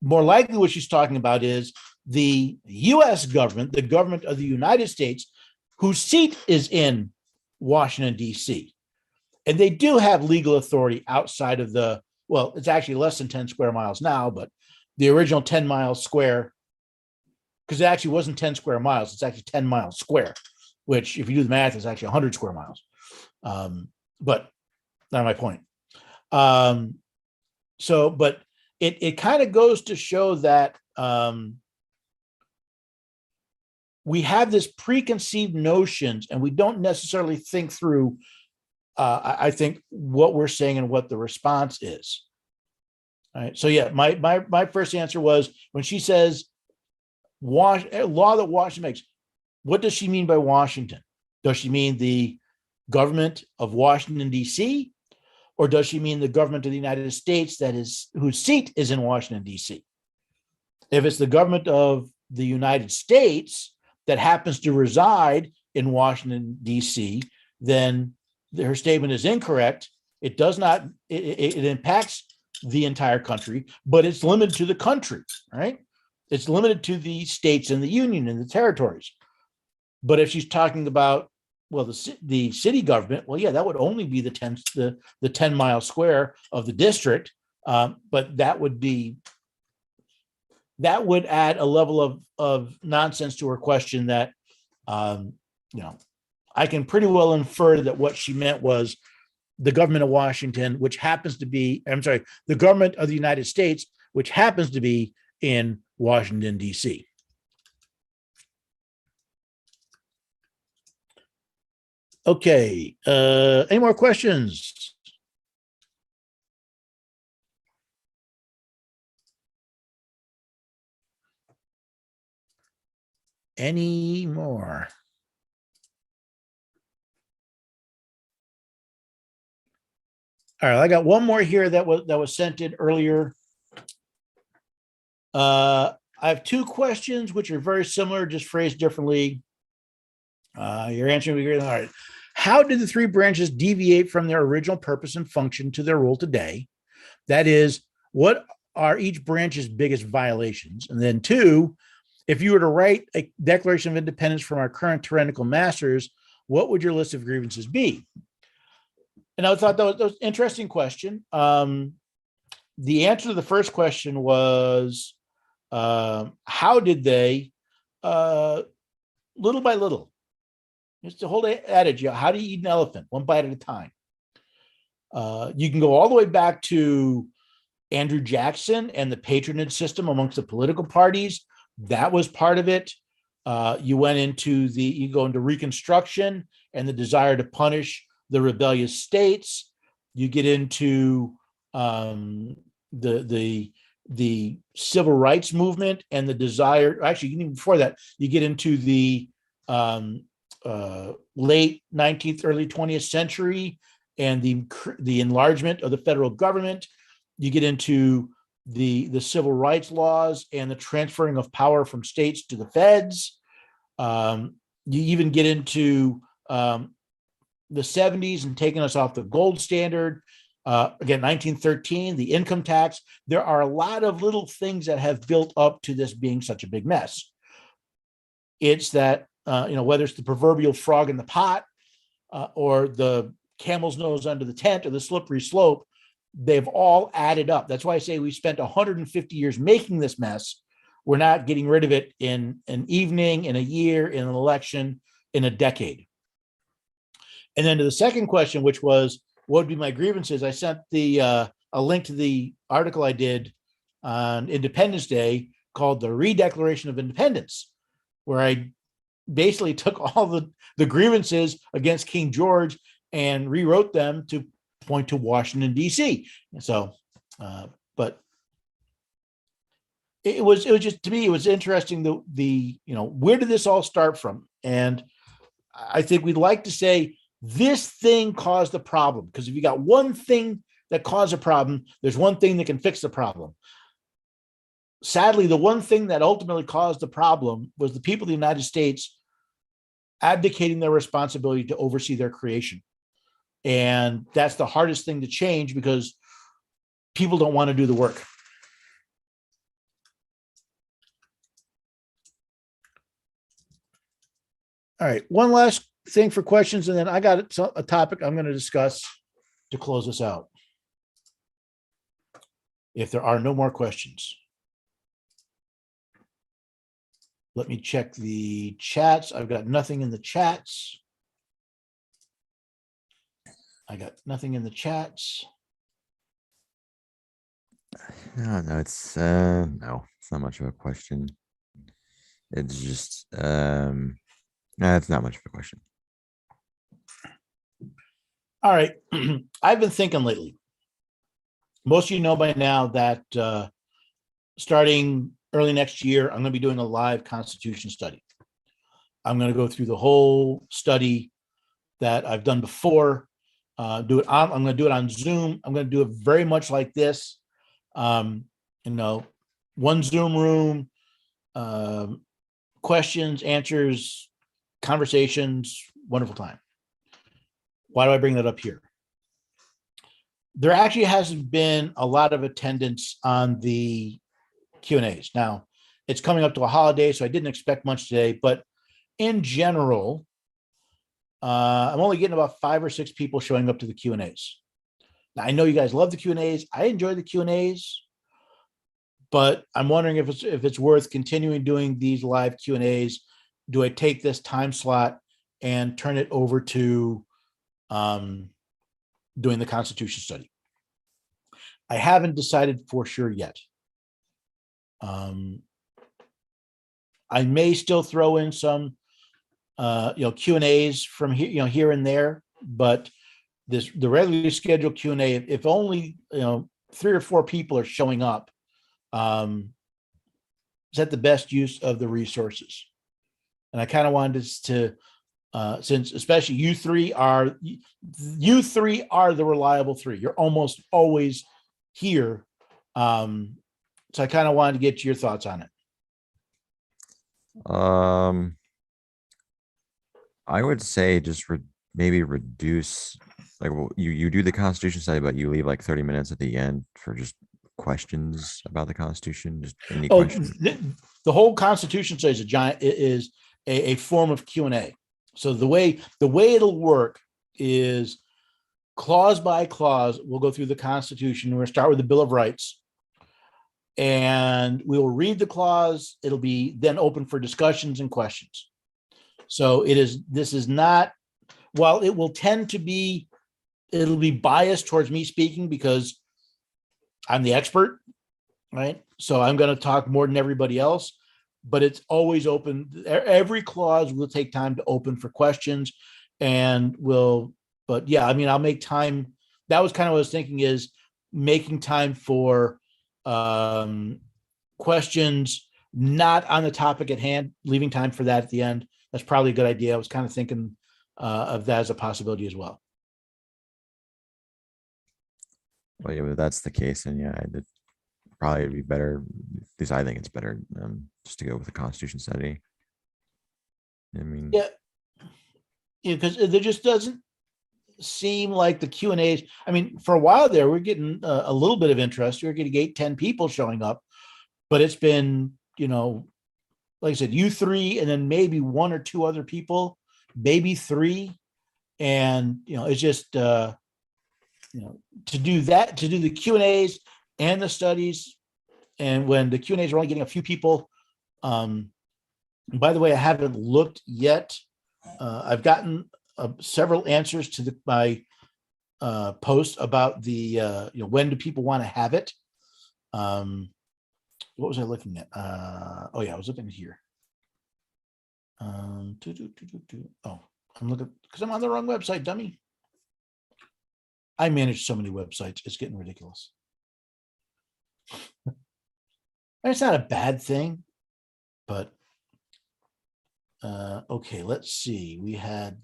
Speaker 1: More likely what she's talking about is the U.S. government, the government of the United States, whose seat is in Washington, D.C. And they do have legal authority outside of it's actually less than 10 square miles now, but the original 10 miles square, because it actually wasn't 10 square miles, it's actually 10 miles square, which if you do the math is actually 100 square miles. But not my point. But it kind of goes to show that we have this preconceived notions, and we don't necessarily think through, I think, what we're saying and what the response is. All right. So yeah, my first answer was, when she says law that Washington makes, what does she mean by Washington? Does she mean the government of Washington, D.C., or does she mean the government of the United States whose seat is in Washington, D.C.? If it's the government of the United States that happens to reside in Washington, D.C., then her statement is incorrect. It does not, it impacts the entire country, but it's limited to the country, right? It's limited to the states and the union and the territories. But if she's talking about, well, the city government, well, yeah, that would only be the 10 mile square of the district. But that would add a level of nonsense to her question that, I can pretty well infer that what she meant was the government of Washington, which happens to be, the government of the United States, which happens to be in Washington, D.C. Okay. Any more questions? Any more? All right, I got one more here that was sent in earlier. I have two questions which are very similar, just phrased differently. Your answer will be great. All right. How did the three branches deviate from their original purpose and function to their role today? That is, what are each branch's biggest violations? And then two, if you were to write a Declaration of Independence from our current tyrannical masters, what would your list of grievances be? And I thought that was an interesting question. The answer to the first question was, how did they, little by little, it's the whole adage, how do you eat an elephant? One bite at a time. You can go all the way back to Andrew Jackson and the patronage system amongst the political parties. That was part of it. You go into Reconstruction and the desire to punish the rebellious states. You get into the civil rights movement and the desire. Actually, even before that, you get into the late 19th, early 20th century, and the enlargement of the federal government. You get into the civil rights laws and the transferring of power from states to the feds. You even get into the 70s and taking us off the gold standard. Again, 1913, the income tax. There are a lot of little things that have built up to this being such a big mess. It's that, whether it's the proverbial frog in the pot or the camel's nose under the tent or the slippery slope, they've all added up. That's why I say we spent 150 years making this mess. We're not getting rid of it in an evening, in a year, in an election, in a decade. And then to the second question, which was, what would be my grievances? I sent a link to the article I did on Independence Day called the Redeclaration of Independence, where I basically took all the grievances against King George and rewrote them to point to Washington, D.C. So, but it was just, to me, it was interesting, where did this all start from? And I think we'd like to say this thing caused the problem, because if you got one thing that caused a problem, there's one thing that can fix the problem. Sadly, the one thing that ultimately caused the problem was the people of the United States abdicating their responsibility to oversee their creation. And that's the hardest thing to change, because people don't want to do the work. All right, one last thing for questions, and then I got a topic I'm going to discuss to close us out, if there are no more questions. Let me check the chats. I've got nothing in the chats.
Speaker 3: No, it's not much of a question. It's just it's not much of a question.
Speaker 1: All right. I've been thinking lately. Most of you know by now that starting early next year, I'm going to be doing a live Constitution study. I'm going to go through the whole study that I've done before. I'm going to do it on Zoom. I'm going to do it very much like this. One Zoom room, questions, answers, conversations, wonderful time. Why do I bring that up here? There actually hasn't been a lot of attendance on the Q&As. Now, it's coming up to a holiday, so I didn't expect much today, but in general, I'm only getting about 5 or 6 people showing up to the Q&As. Now, I know you guys love the Q&As. I enjoy the Q&As, but I'm wondering if it's worth continuing doing these live Q&As. Do I take this time slot and turn it over to doing the Constitution study? I haven't decided for sure yet. I may still throw in some Q&As from here, here and there, but the regularly scheduled Q&A, if only 3 or 4 people are showing up, is that the best use of the resources? And I kind of wanted to since especially you three are the reliable 3. You're almost always here. So I kind of wanted to get your thoughts on it.
Speaker 3: I would say just maybe reduce, like, you do the Constitution study, but you leave like 30 minutes at the end for just questions about the Constitution. Just any questions.
Speaker 1: The whole Constitution study is a form of Q&A. So the way it'll work is clause by clause, we'll go through the Constitution. We're going to start with the Bill of Rights, and we will read the clause. It'll be then open for discussions and questions. So this is not, while it will tend to be, it'll be biased towards me speaking because I'm the expert, right? So I'm going to talk more than everybody else, but it's always open. Every clause will take time to open for questions, and but yeah, I mean, I'll make time. That was kind of what I was thinking is, making time for questions not on the topic at hand, leaving time for that at the end. That's probably a good idea. I was kind of thinking of that as a possibility as well.
Speaker 3: Well, yeah, if that's the case, and yeah, it probably be better. At least I think it's better just to go with the Constitution study. I mean,
Speaker 1: Yeah, because there just doesn't seem like the Q&As. I mean, for a while there, we're getting a little bit of interest. We're getting 8-10 people showing up, but it's been, like I said, you three, and then maybe one or two other people, maybe three. And, it's just, to do that, to do the Q&As and the studies. And when the Q&As are only getting a few people, by the way, I haven't looked yet. I've gotten several answers to my post about the, when do people want to have it? What was I looking at? I was looking here. Oh, I'm looking because I'm on the wrong website, dummy. I manage so many websites. It's getting ridiculous. And it's not a bad thing, but okay, let's see. We had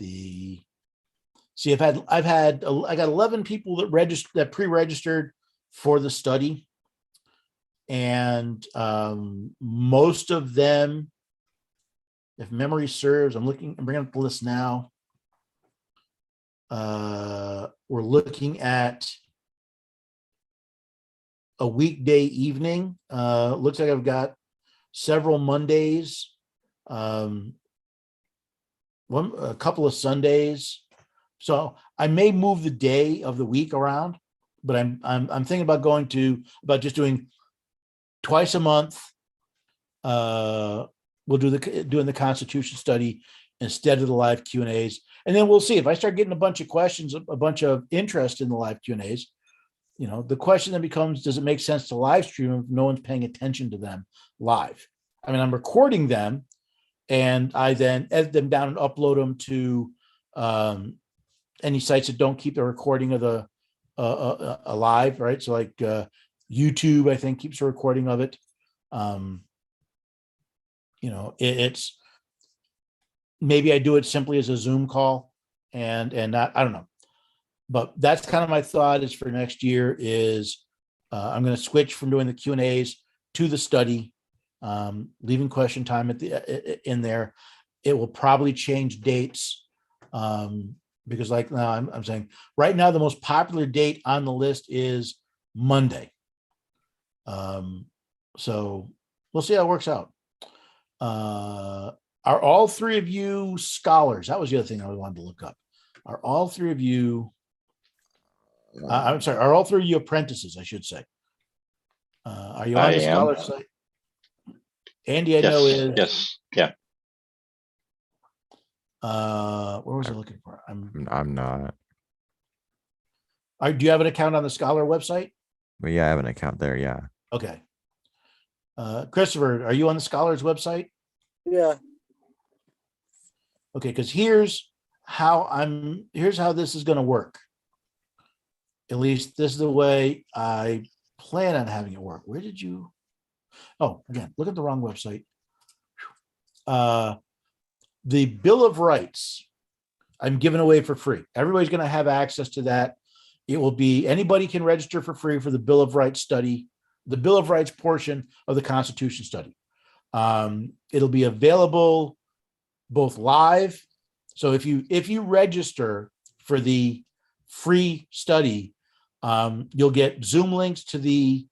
Speaker 1: I got 11 people that pre-registered for the study. And most of them, if memory serves, I'm bringing up the list now. We're looking at a weekday evening. Looks like I've got several Mondays, a couple of Sundays. So I may move the day of the week around, but I'm thinking about just doing twice a month. We'll doing the Constitution study instead of the live Q&As. And then we'll see if I start getting a bunch of questions, a bunch of interest in the live Q&As. The question then becomes, does it make sense to live stream if no one's paying attention to them live? I mean, I'm recording them and I then edit them down and upload them to any sites that don't keep the recording of the alive, right? So like YouTube, I think, keeps a recording of it. It's maybe I do it simply as a Zoom call and not, I don't know. But that's kind of my thought is for next year is I'm going to switch from doing the Q&As to the study, leaving question time in there. It will probably change dates because like now I'm saying right now the most popular date on the list is Monday. So we'll see how it works out. Are all three of you scholars? That was the other thing I wanted to look up. Are all three of you, I'm sorry, are all three of you apprentices, I should say? Are you on the scholar site? Andy, I know is.
Speaker 2: Yes, yeah.
Speaker 1: Where was I looking for?
Speaker 3: I'm not.
Speaker 1: Do you have an account on the scholar website?
Speaker 3: But yeah, I have an account there. Yeah.
Speaker 1: Okay. Christopher, are you on the Scholars website?
Speaker 4: Yeah.
Speaker 1: Okay, because here's how this is going to work. At least this is the way I plan on having it work. Where did you? Oh, again, look at the wrong website. The Bill of Rights, I'm giving away for free. Everybody's going to have access to that. It will be anybody can register for free for the Bill of Rights study, the Bill of Rights portion of the Constitution study. It'll be available both live. So if you register for the free study, you'll get Zoom links to the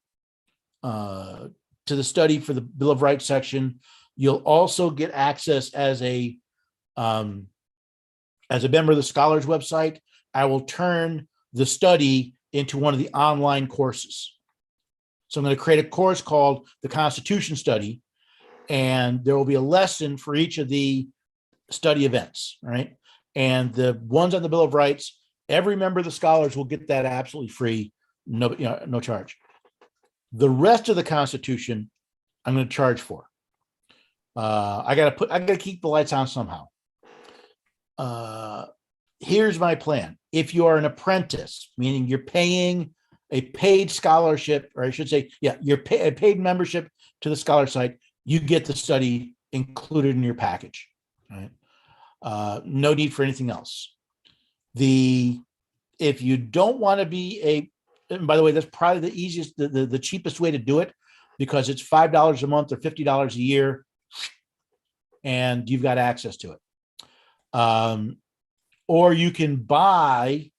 Speaker 1: study for the Bill of Rights section. You'll also get access as a member of the Scholars website. I will turn the study into one of the online courses. So I'm going to create a course called the Constitution Study, and there will be a lesson for each of the study events, right? And the ones on the Bill of Rights, every member of the Scholars will get that absolutely free, no charge. The rest of the Constitution, I'm going to charge for. I got to keep the lights on somehow. Here's my plan. If you are an apprentice, meaning you're paying a paid scholarship, or I should say, yeah, a paid membership to the scholar site, you get the study included in your package, right? No need for anything else. If you don't want to be and by the way, that's probably the easiest, the cheapest way to do it, because it's $5 a month or $50 a year, and you've got access to it. Or you can buy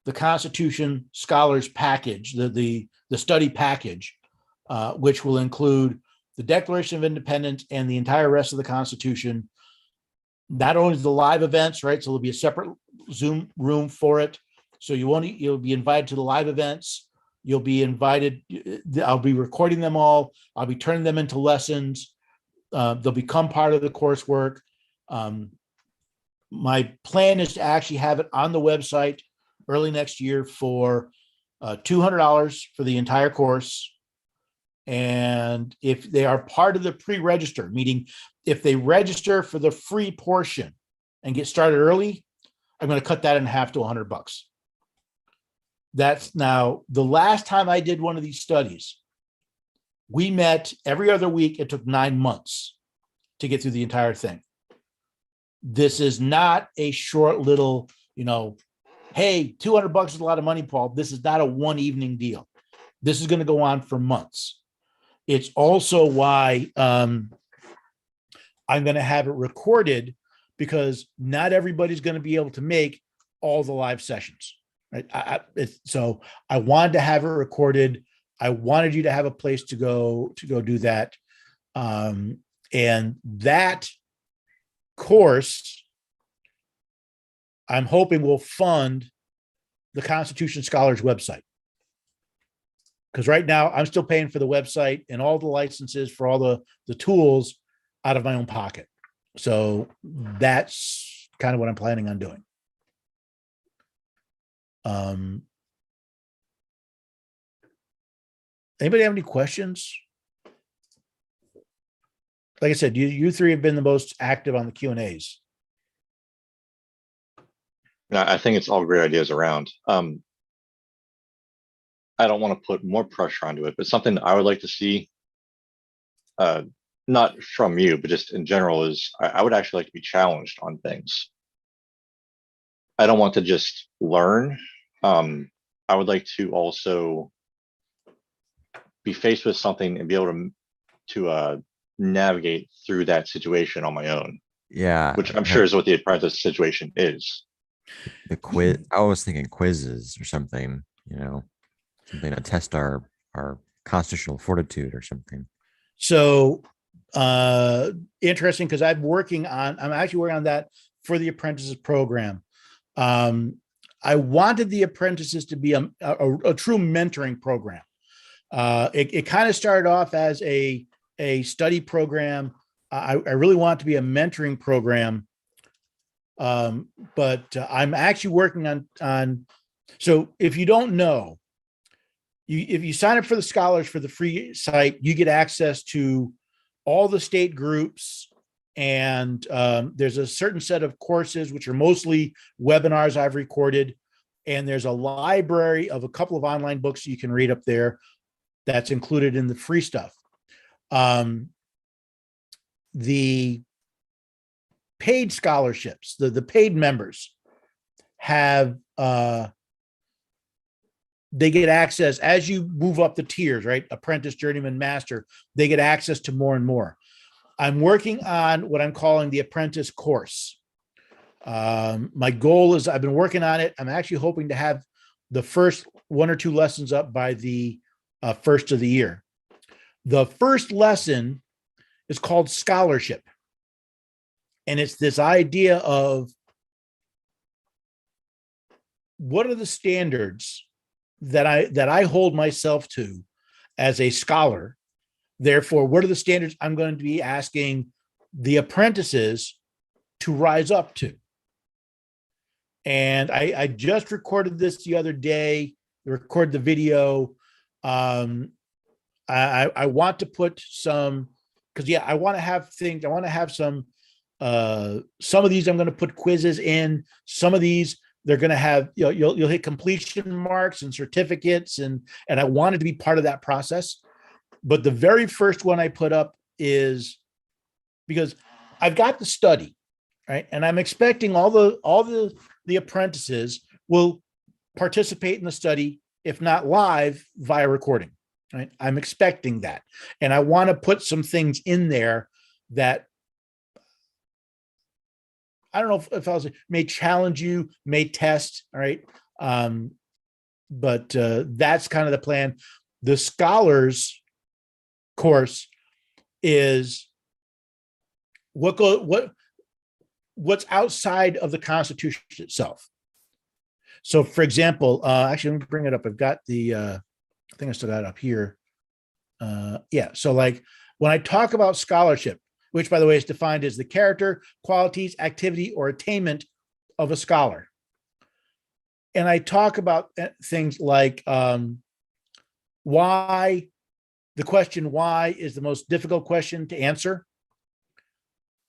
Speaker 1: the Constitution Scholars Package, the study package, which will include the Declaration of Independence and the entire rest of the Constitution. Not only the live events, right? So there'll be a separate Zoom room for it. So you'll be invited to the live events. You'll be invited. I'll be recording them all. I'll be turning them into lessons. They'll become part of the coursework. My plan is to actually have it on the website early next year for $200 for the entire course. And if they are part of the pre-register, meaning if they register for the free portion and get started early, I'm going to cut that in half to $100. That's now the last time I did one of these studies. We met every other week. It took 9 months to get through the entire thing. This is not a short little, hey, $200 is a lot of money, Paul. This is not a one evening deal. This is going to go on for months. It's also why I'm going to have it recorded, because not everybody's going to be able to make all the live sessions. Right? So I wanted to have it recorded. I wanted you to have a place to go do that. And that course, I'm hoping will fund the Constitution Scholars website. Because right now I'm still paying for the website and all the licenses for all the tools out of my own pocket. So that's kind of what I'm planning on doing. Anybody have any questions? Like I said, you three have been the most active on the Q&As.
Speaker 2: I think it's all great ideas around. I don't want to put more pressure onto it, but something I would like to see, not from you, but just in general, is I would actually like to be challenged on things. I don't want to just learn. I would like to also be faced with something and be able to navigate through that situation on my own.
Speaker 3: Yeah.
Speaker 2: Which I'm sure is what the apprentice situation is.
Speaker 3: The quiz. I was thinking quizzes or something, something to test our constitutional fortitude or something.
Speaker 1: So interesting, because I'm actually working on that for the apprentices program. I wanted the apprentices to be a true mentoring program. It kind of started off as a study program. I really want it to be a mentoring program. But I'm actually working on, so if you don't know, if you sign up for the scholars for the free site, you get access to all the state groups, and there's a certain set of courses, which are mostly webinars I've recorded. And there's a library of a couple of online books you can read up there that's included in the free stuff. The paid scholarships, the paid members have, they get access as you move up the tiers, right? Apprentice, journeyman, master, they get access to more and more. I'm working on what I'm calling the apprentice course. My goal is, I've been working on it. I'm actually hoping to have the first 1 or 2 lessons up by the first of the year. The first lesson is called scholarship. And it's this idea of what are the standards that I hold myself to as a scholar. Therefore, what are the standards I'm going to be asking the apprentices to rise up to? And I just recorded this the other day, recorded the video. I want to put some, because I want to have things, some of these I'm going to put quizzes in. Some of these they're going to have, you'll hit completion marks and certificates, and I wanted to be part of that process. But the very first one I put up is because I've got the study, right? And I'm expecting all the apprentices will participate in the study, if not live, via recording, right? I'm expecting that. And I want to put some things in there that I don't know if I was may challenge you, may test, all right? But that's kind of the plan. The scholars course is what's outside of the Constitution itself. So, for example, actually, let me bring it up. I've got the, I think I still got it up here. Yeah. So, like when I talk about scholarship, which, by the way, is defined as the character, qualities, activity, or attainment of a scholar, and I talk about things like why. The question why is the most difficult question to answer.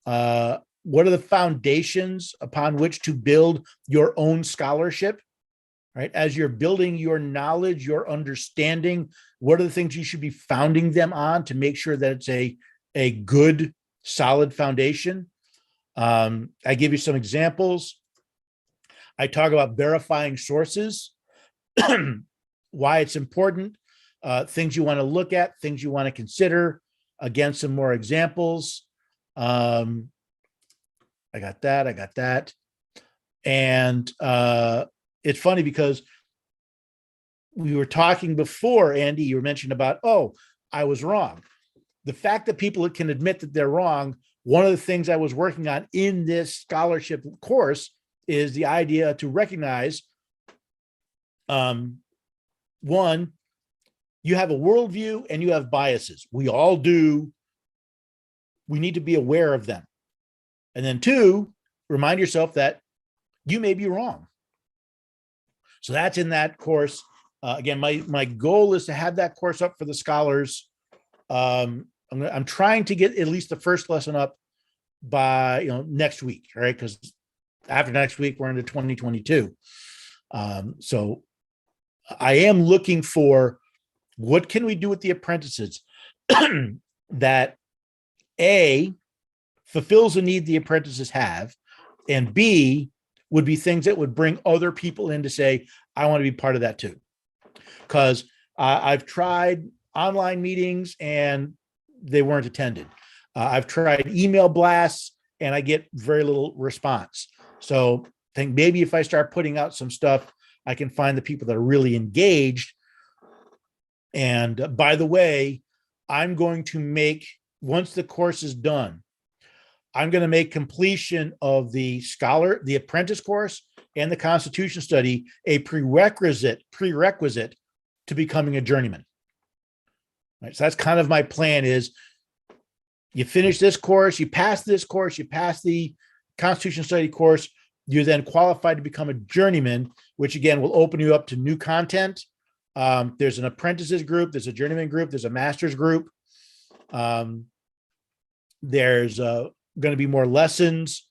Speaker 1: What are the foundations upon which to build your own scholarship, right? As you're building your knowledge, your understanding, what are the things you should be founding them on to make sure that it's a good, solid foundation? I give you some examples. I talk about verifying sources, why it's important, things you want to look at, things you want to consider. Again, some more examples. I got that. And it's funny because we were talking before, Andy, you were mentioning about, oh, I was wrong. The fact that people can admit that they're wrong, one of the things I was working on in this scholarship course is the idea to recognize, one, you have a worldview and you have biases. We all do. We need to be aware of them. And then two, remind yourself that you may be wrong. So that's in that course. Again, my goal is to have that course up for the scholars. I'm trying to get at least the first lesson up by next week, right? Because after next week we're into 2022. So I am looking for what can we do with the apprentices that A, fulfills a need the apprentices have, and B, would be things that would bring other people in to say, I want to be part of that too. Because I've tried online meetings and they weren't attended. I've tried email blasts and I get very little response. So I think maybe if I start putting out some stuff, I can find the people that are really engaged. And by the way, I'm going to make, once the course is done, I'm going to make completion of the apprentice course and the Constitution study a prerequisite to becoming a journeyman. Right, so that's kind of my plan is you finish this course, you pass this course, you pass the Constitution study course, you're then qualified to become a journeyman, which again will open you up to new content. There's an apprentices group, there's a journeyman group, there's a master's group. There's going to be more lessons,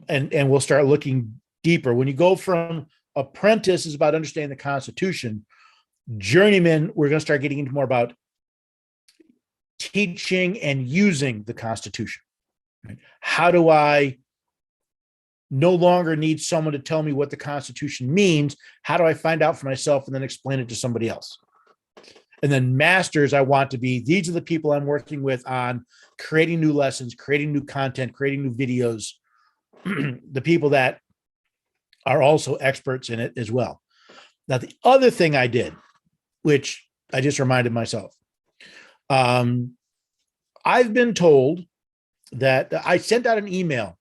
Speaker 1: and we'll start looking deeper. When you go from apprentice is about understanding the Constitution, journeyman, we're going to start getting into more about teaching and using the Constitution. Right? How do I no longer need someone to tell me what the Constitution means? How do I find out for myself and then explain it to somebody else? And then masters, I want to be, these are the people I'm working with on creating new lessons, creating new content, creating new videos, the people that are also experts in it as well. Now, the other thing I did, which I just reminded myself, I've been told that I sent out an email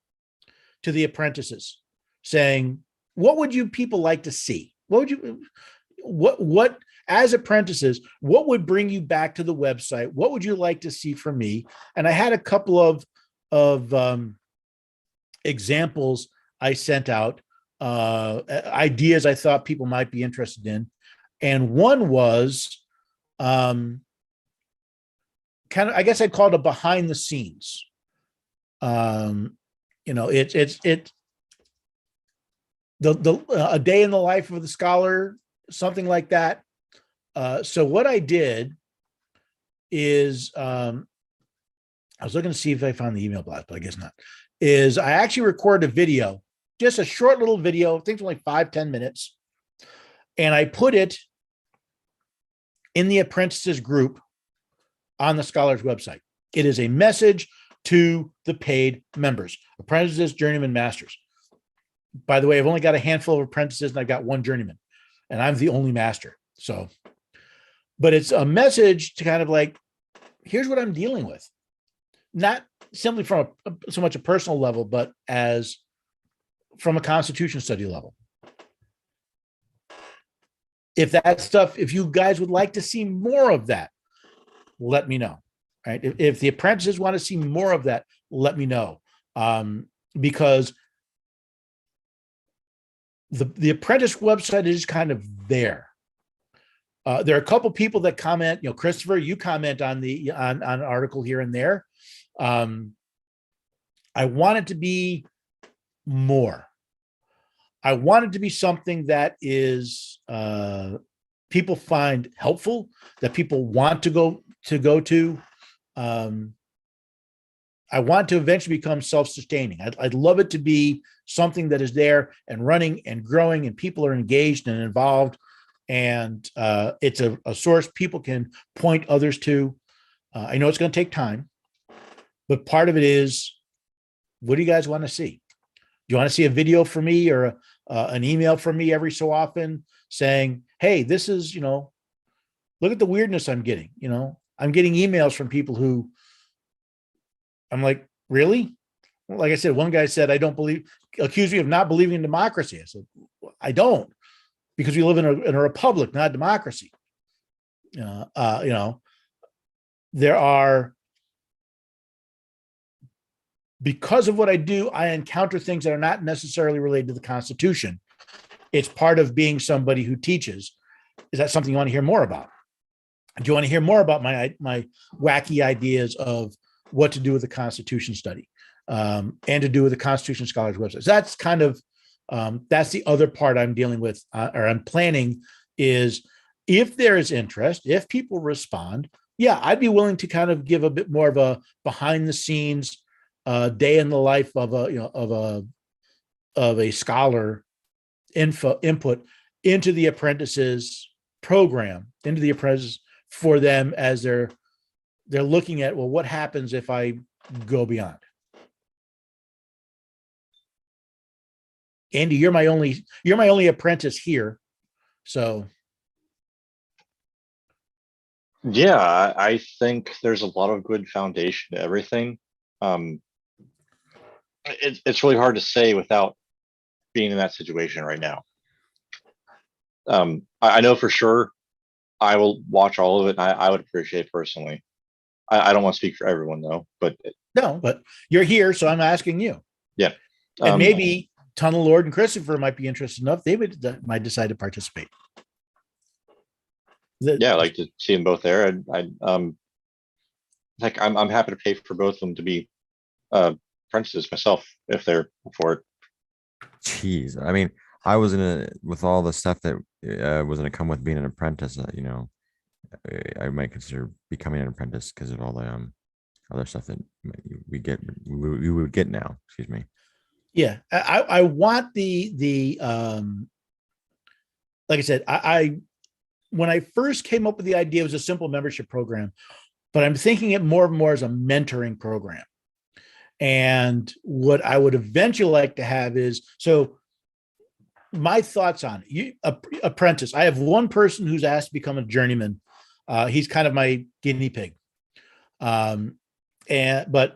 Speaker 1: to the apprentices saying, what would you people like to see? What as apprentices, what would bring you back to the website? What would you like to see from me? And I had a couple of examples I sent out, ideas I thought people might be interested in. And one was kind of, I guess I'd call it a behind the scenes. a day in the life of the scholar, something like that. So what I did is, I was looking to see if I found the email blast, but I guess not. Is I actually recorded a video, just a short little video. I think it's only 5-10 minutes, and I put it in the apprentices group on the Scholars website. It is a message to the paid members, apprentices, journeyman, masters. By the way, I've only got a handful of apprentices and I've got one journeyman, and I'm the only master. So, but it's a message to kind of like, here's what I'm dealing with. Not simply from so much a personal level, but as from a Constitution study level. If that stuff, if you guys would like to see more of that, let me know. Right? If the apprentices want to see more of that, let me know. Because the apprentice website is kind of there. There are a couple people that comment, Christopher, you comment on on an article here and there. I want it to be more. I want it to be something that is people find helpful, that people want to go to. I want to eventually become self-sustaining. I'd love it to be something that is there and running and growing, and people are engaged and involved, and it's a source people can point others to. I know it's going to take time, but part of it is, what do you guys want to see? Do you want to see a video from me or an email from me every so often saying, hey, this is, look at the weirdness I'm getting. I'm getting emails from people who I'm like, really? Well, like I said, one guy said, accused me of not believing in democracy. I said, I don't, because we live in a republic, not a democracy. There are, because of what I do, I encounter things that are not necessarily related to the Constitution. It's part of being somebody who teaches. Is that something you want to hear more about? Do you want to hear more about my wacky ideas of what to do with the Constitution study and to do with the Constitution Scholars website? So that's kind of, that's the other part I'm dealing with, or I'm planning, is if there is interest, if people respond, yeah, I'd be willing to kind of give a bit more of a behind the scenes day in the life of a scholar input into the apprentices program, into the apprentices, for them as they're looking at, well, what happens if I go beyond? Andy, you're my only apprentice here. So
Speaker 2: yeah, I think there's a lot of good foundation to everything. It's really hard to say without being in that situation right now. I know for sure I will watch all of it, and I would appreciate it personally. I don't want to speak for everyone though, but
Speaker 1: no, but you're here, so I'm asking you.
Speaker 2: Yeah.
Speaker 1: And maybe Tunnel Lord and Christopher might be interested enough. They might decide to participate.
Speaker 2: Yeah, I'd like to see them both there. I'm happy to pay for both of them to be apprentices myself if they're for it.
Speaker 3: Jeez, I mean, I was with all the stuff that was going to come with being an apprentice. I might consider becoming an apprentice because of all the other stuff that we would get now. Excuse me.
Speaker 1: Yeah, I want the like I said, I when I first came up with the idea, it was a simple membership program, but I'm thinking it more and more as a mentoring program. And what I would eventually like to have is, so my thoughts on it. Apprentice. I have one person who's asked to become a journeyman. He's kind of my guinea pig. But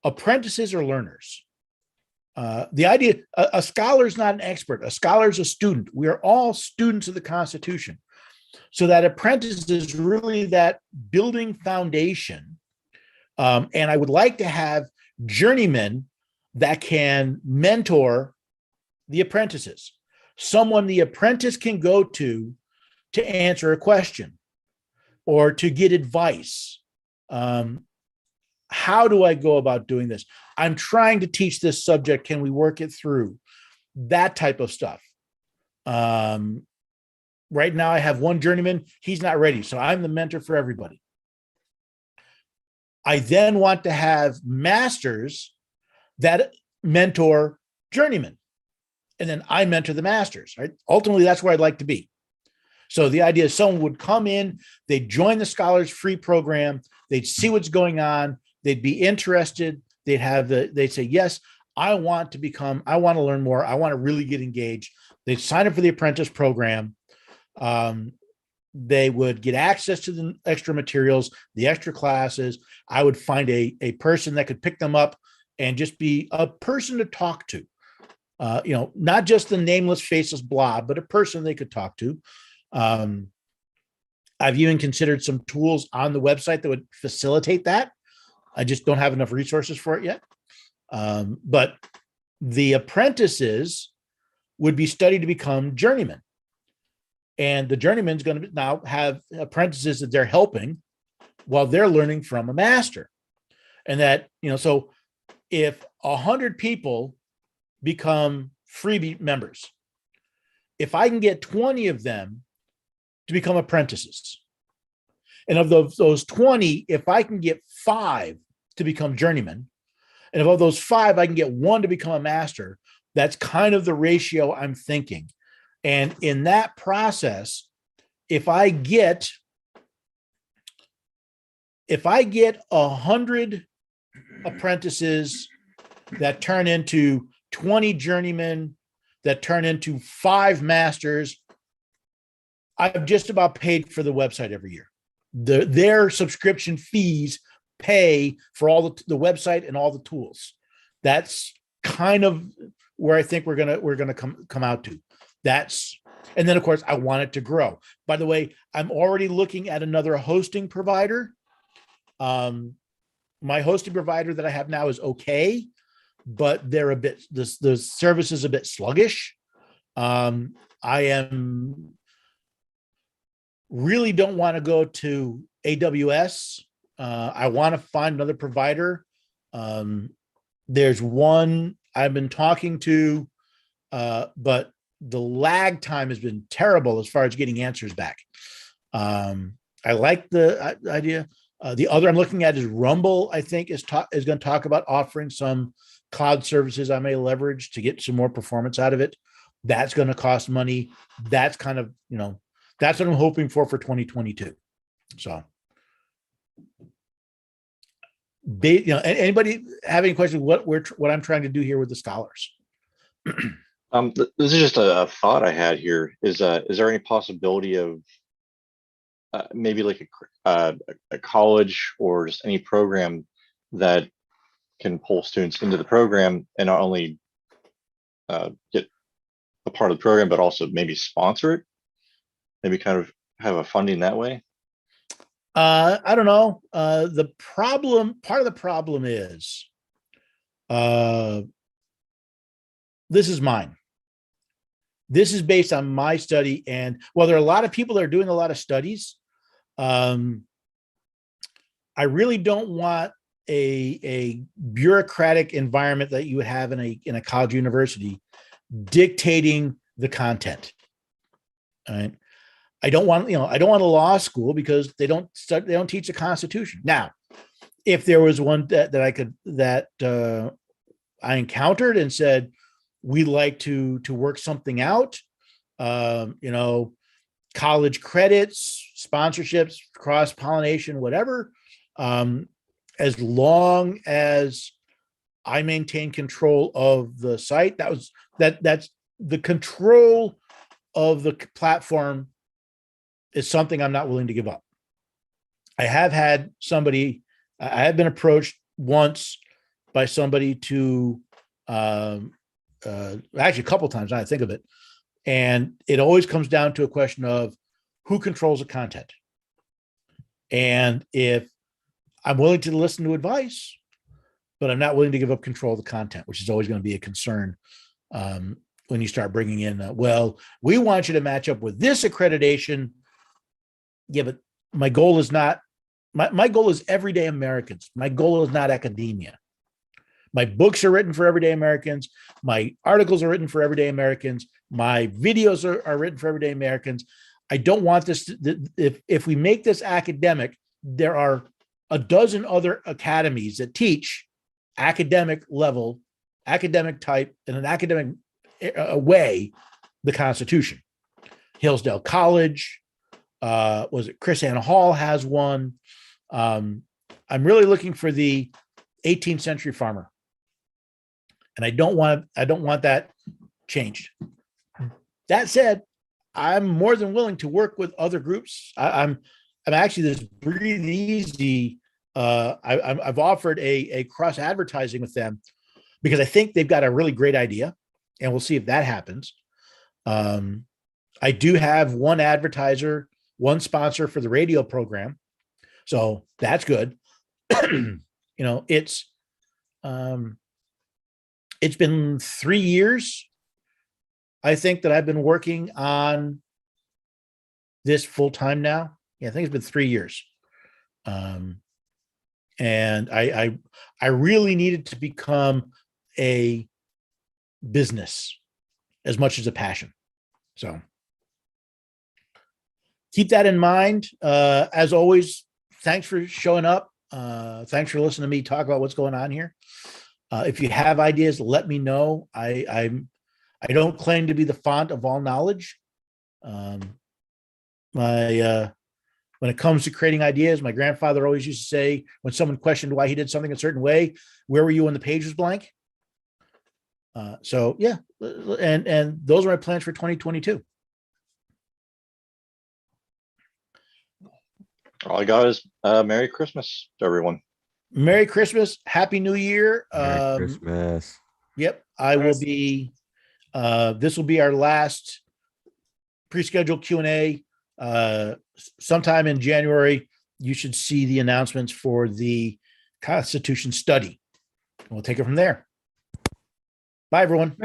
Speaker 1: apprentices are learners. The idea, a scholar is not an expert. A scholar is a student. We are all students of the Constitution. So that apprentice is really that building foundation. And I would like to have journeymen that can mentor the apprentices. Someone the apprentice can go to answer a question or to get advice. How do I go about doing this? I'm trying to teach this subject. Can we work it through? that type of stuff. Right now I have one journeyman. He's not ready. So I'm the mentor for everybody. I then want to have masters that mentor journeymen. And then I mentor the masters, right? Ultimately, that's where I'd like to be. So the idea is someone would come in, they'd join the Scholars Free program, they'd see what's going on, they'd be interested, they'd say, yes, I want to learn more, I want to really get engaged. They'd sign up for the apprentice program. They would get access to the extra materials, the extra classes. I would find a person that could pick them up and just be a person to talk to. Not just the nameless, faceless blob, but a person they could talk to. I've even considered some tools on the website that would facilitate that. I just don't have enough resources for it yet. But the apprentices would be studied to become journeymen. And the journeyman's going to now have apprentices that they're helping while they're learning from a master. And that, so if 100 people become freebie members, if I can get 20 of them to become apprentices, and of those 20, if I can get 5 to become journeymen, and of those 5, I can get 1 to become a master, that's kind of the ratio I'm thinking. And in that process, if I get 100 apprentices that turn into 20 journeymen, that turn into 5 masters, I've just about paid for the website every year. Their subscription fees pay for all the website and all the tools. That's kind of where I think we're gonna come out to. And then of course I want it to grow. By the way, I'm already looking at another hosting provider. My hosting provider that I have now is okay, but they're the service is a bit sluggish. I really don't want to go to AWS. I want to find another provider. There's one I've been talking to, but the lag time has been terrible as far as getting answers back. I like the idea. The other I'm looking at is Rumble. I think is going to talk about offering some cloud services I may leverage to get some more performance out of it. That's going to cost money. That's kind of, that's what I'm hoping for 2022. So, anybody have any questions? What I'm trying to do here with the scholars?
Speaker 2: This is just a thought I had here. Is there any possibility of maybe like a college or just any program that can pull students into the program and not only get a part of the program, but also maybe sponsor it? Maybe kind of have a funding that way?
Speaker 1: I don't know. Part of the problem is this is mine. This is based on my study. And while there are a lot of people that are doing a lot of studies, I really don't want a bureaucratic environment that you would have in a college university dictating the content. All right. I don't want a law school because they don't teach the Constitution. Now, if there was one that I encountered and said, we'd like to work something out, college credits, sponsorships, cross-pollination, whatever, as long as I maintain control of the site, that's the control of the platform is something I'm not willing to give up. I have been approached once by somebody to, actually a couple of times, now I think of it. And it always comes down to a question of who controls the content. And if I'm willing to listen to advice, but I'm not willing to give up control of the content, which is always going to be a concern when you start bringing in, we want you to match up with this accreditation. Yeah, but my goal is not, my goal is everyday Americans. My goal is not academia. My books are written for everyday Americans. My articles are written for everyday Americans. My videos are written for everyday Americans. I don't want this. If we make this academic, there are a dozen other academies that teach academic level, academic type, in an academic way, the Constitution. Hillsdale College, was it Chris Ann Hall has one. I'm really looking for the 18th century farmer, and I don't want that changed. That said, I'm more than willing to work with other groups. I'm actually this Breathe Easy. I've offered a cross advertising with them because I think they've got a really great idea, and we'll see if that happens. I do have one advertiser, one sponsor for the radio program, so that's good. It's been 3 years, I think, that I've been working on this full time now. Yeah, I think it's been 3 years. And I really needed to become a business as much as a passion. So keep that in mind. As always, thanks for showing up. Thanks for listening to me talk about what's going on here. If you have ideas, let me know. I don't claim to be the font of all knowledge. When it comes to creating ideas, my grandfather always used to say, when someone questioned why he did something a certain way, where were you when the page was blank? So yeah, and those are my plans for 2022.
Speaker 2: All I got is Merry Christmas to everyone.
Speaker 1: Merry Christmas, Happy New Year.
Speaker 3: Merry Christmas.
Speaker 1: Yep, I will be. This will be our last pre-scheduled Q&A. Sometime in January, you should see the announcements for the Constitution study. We'll take it from there. Bye, everyone.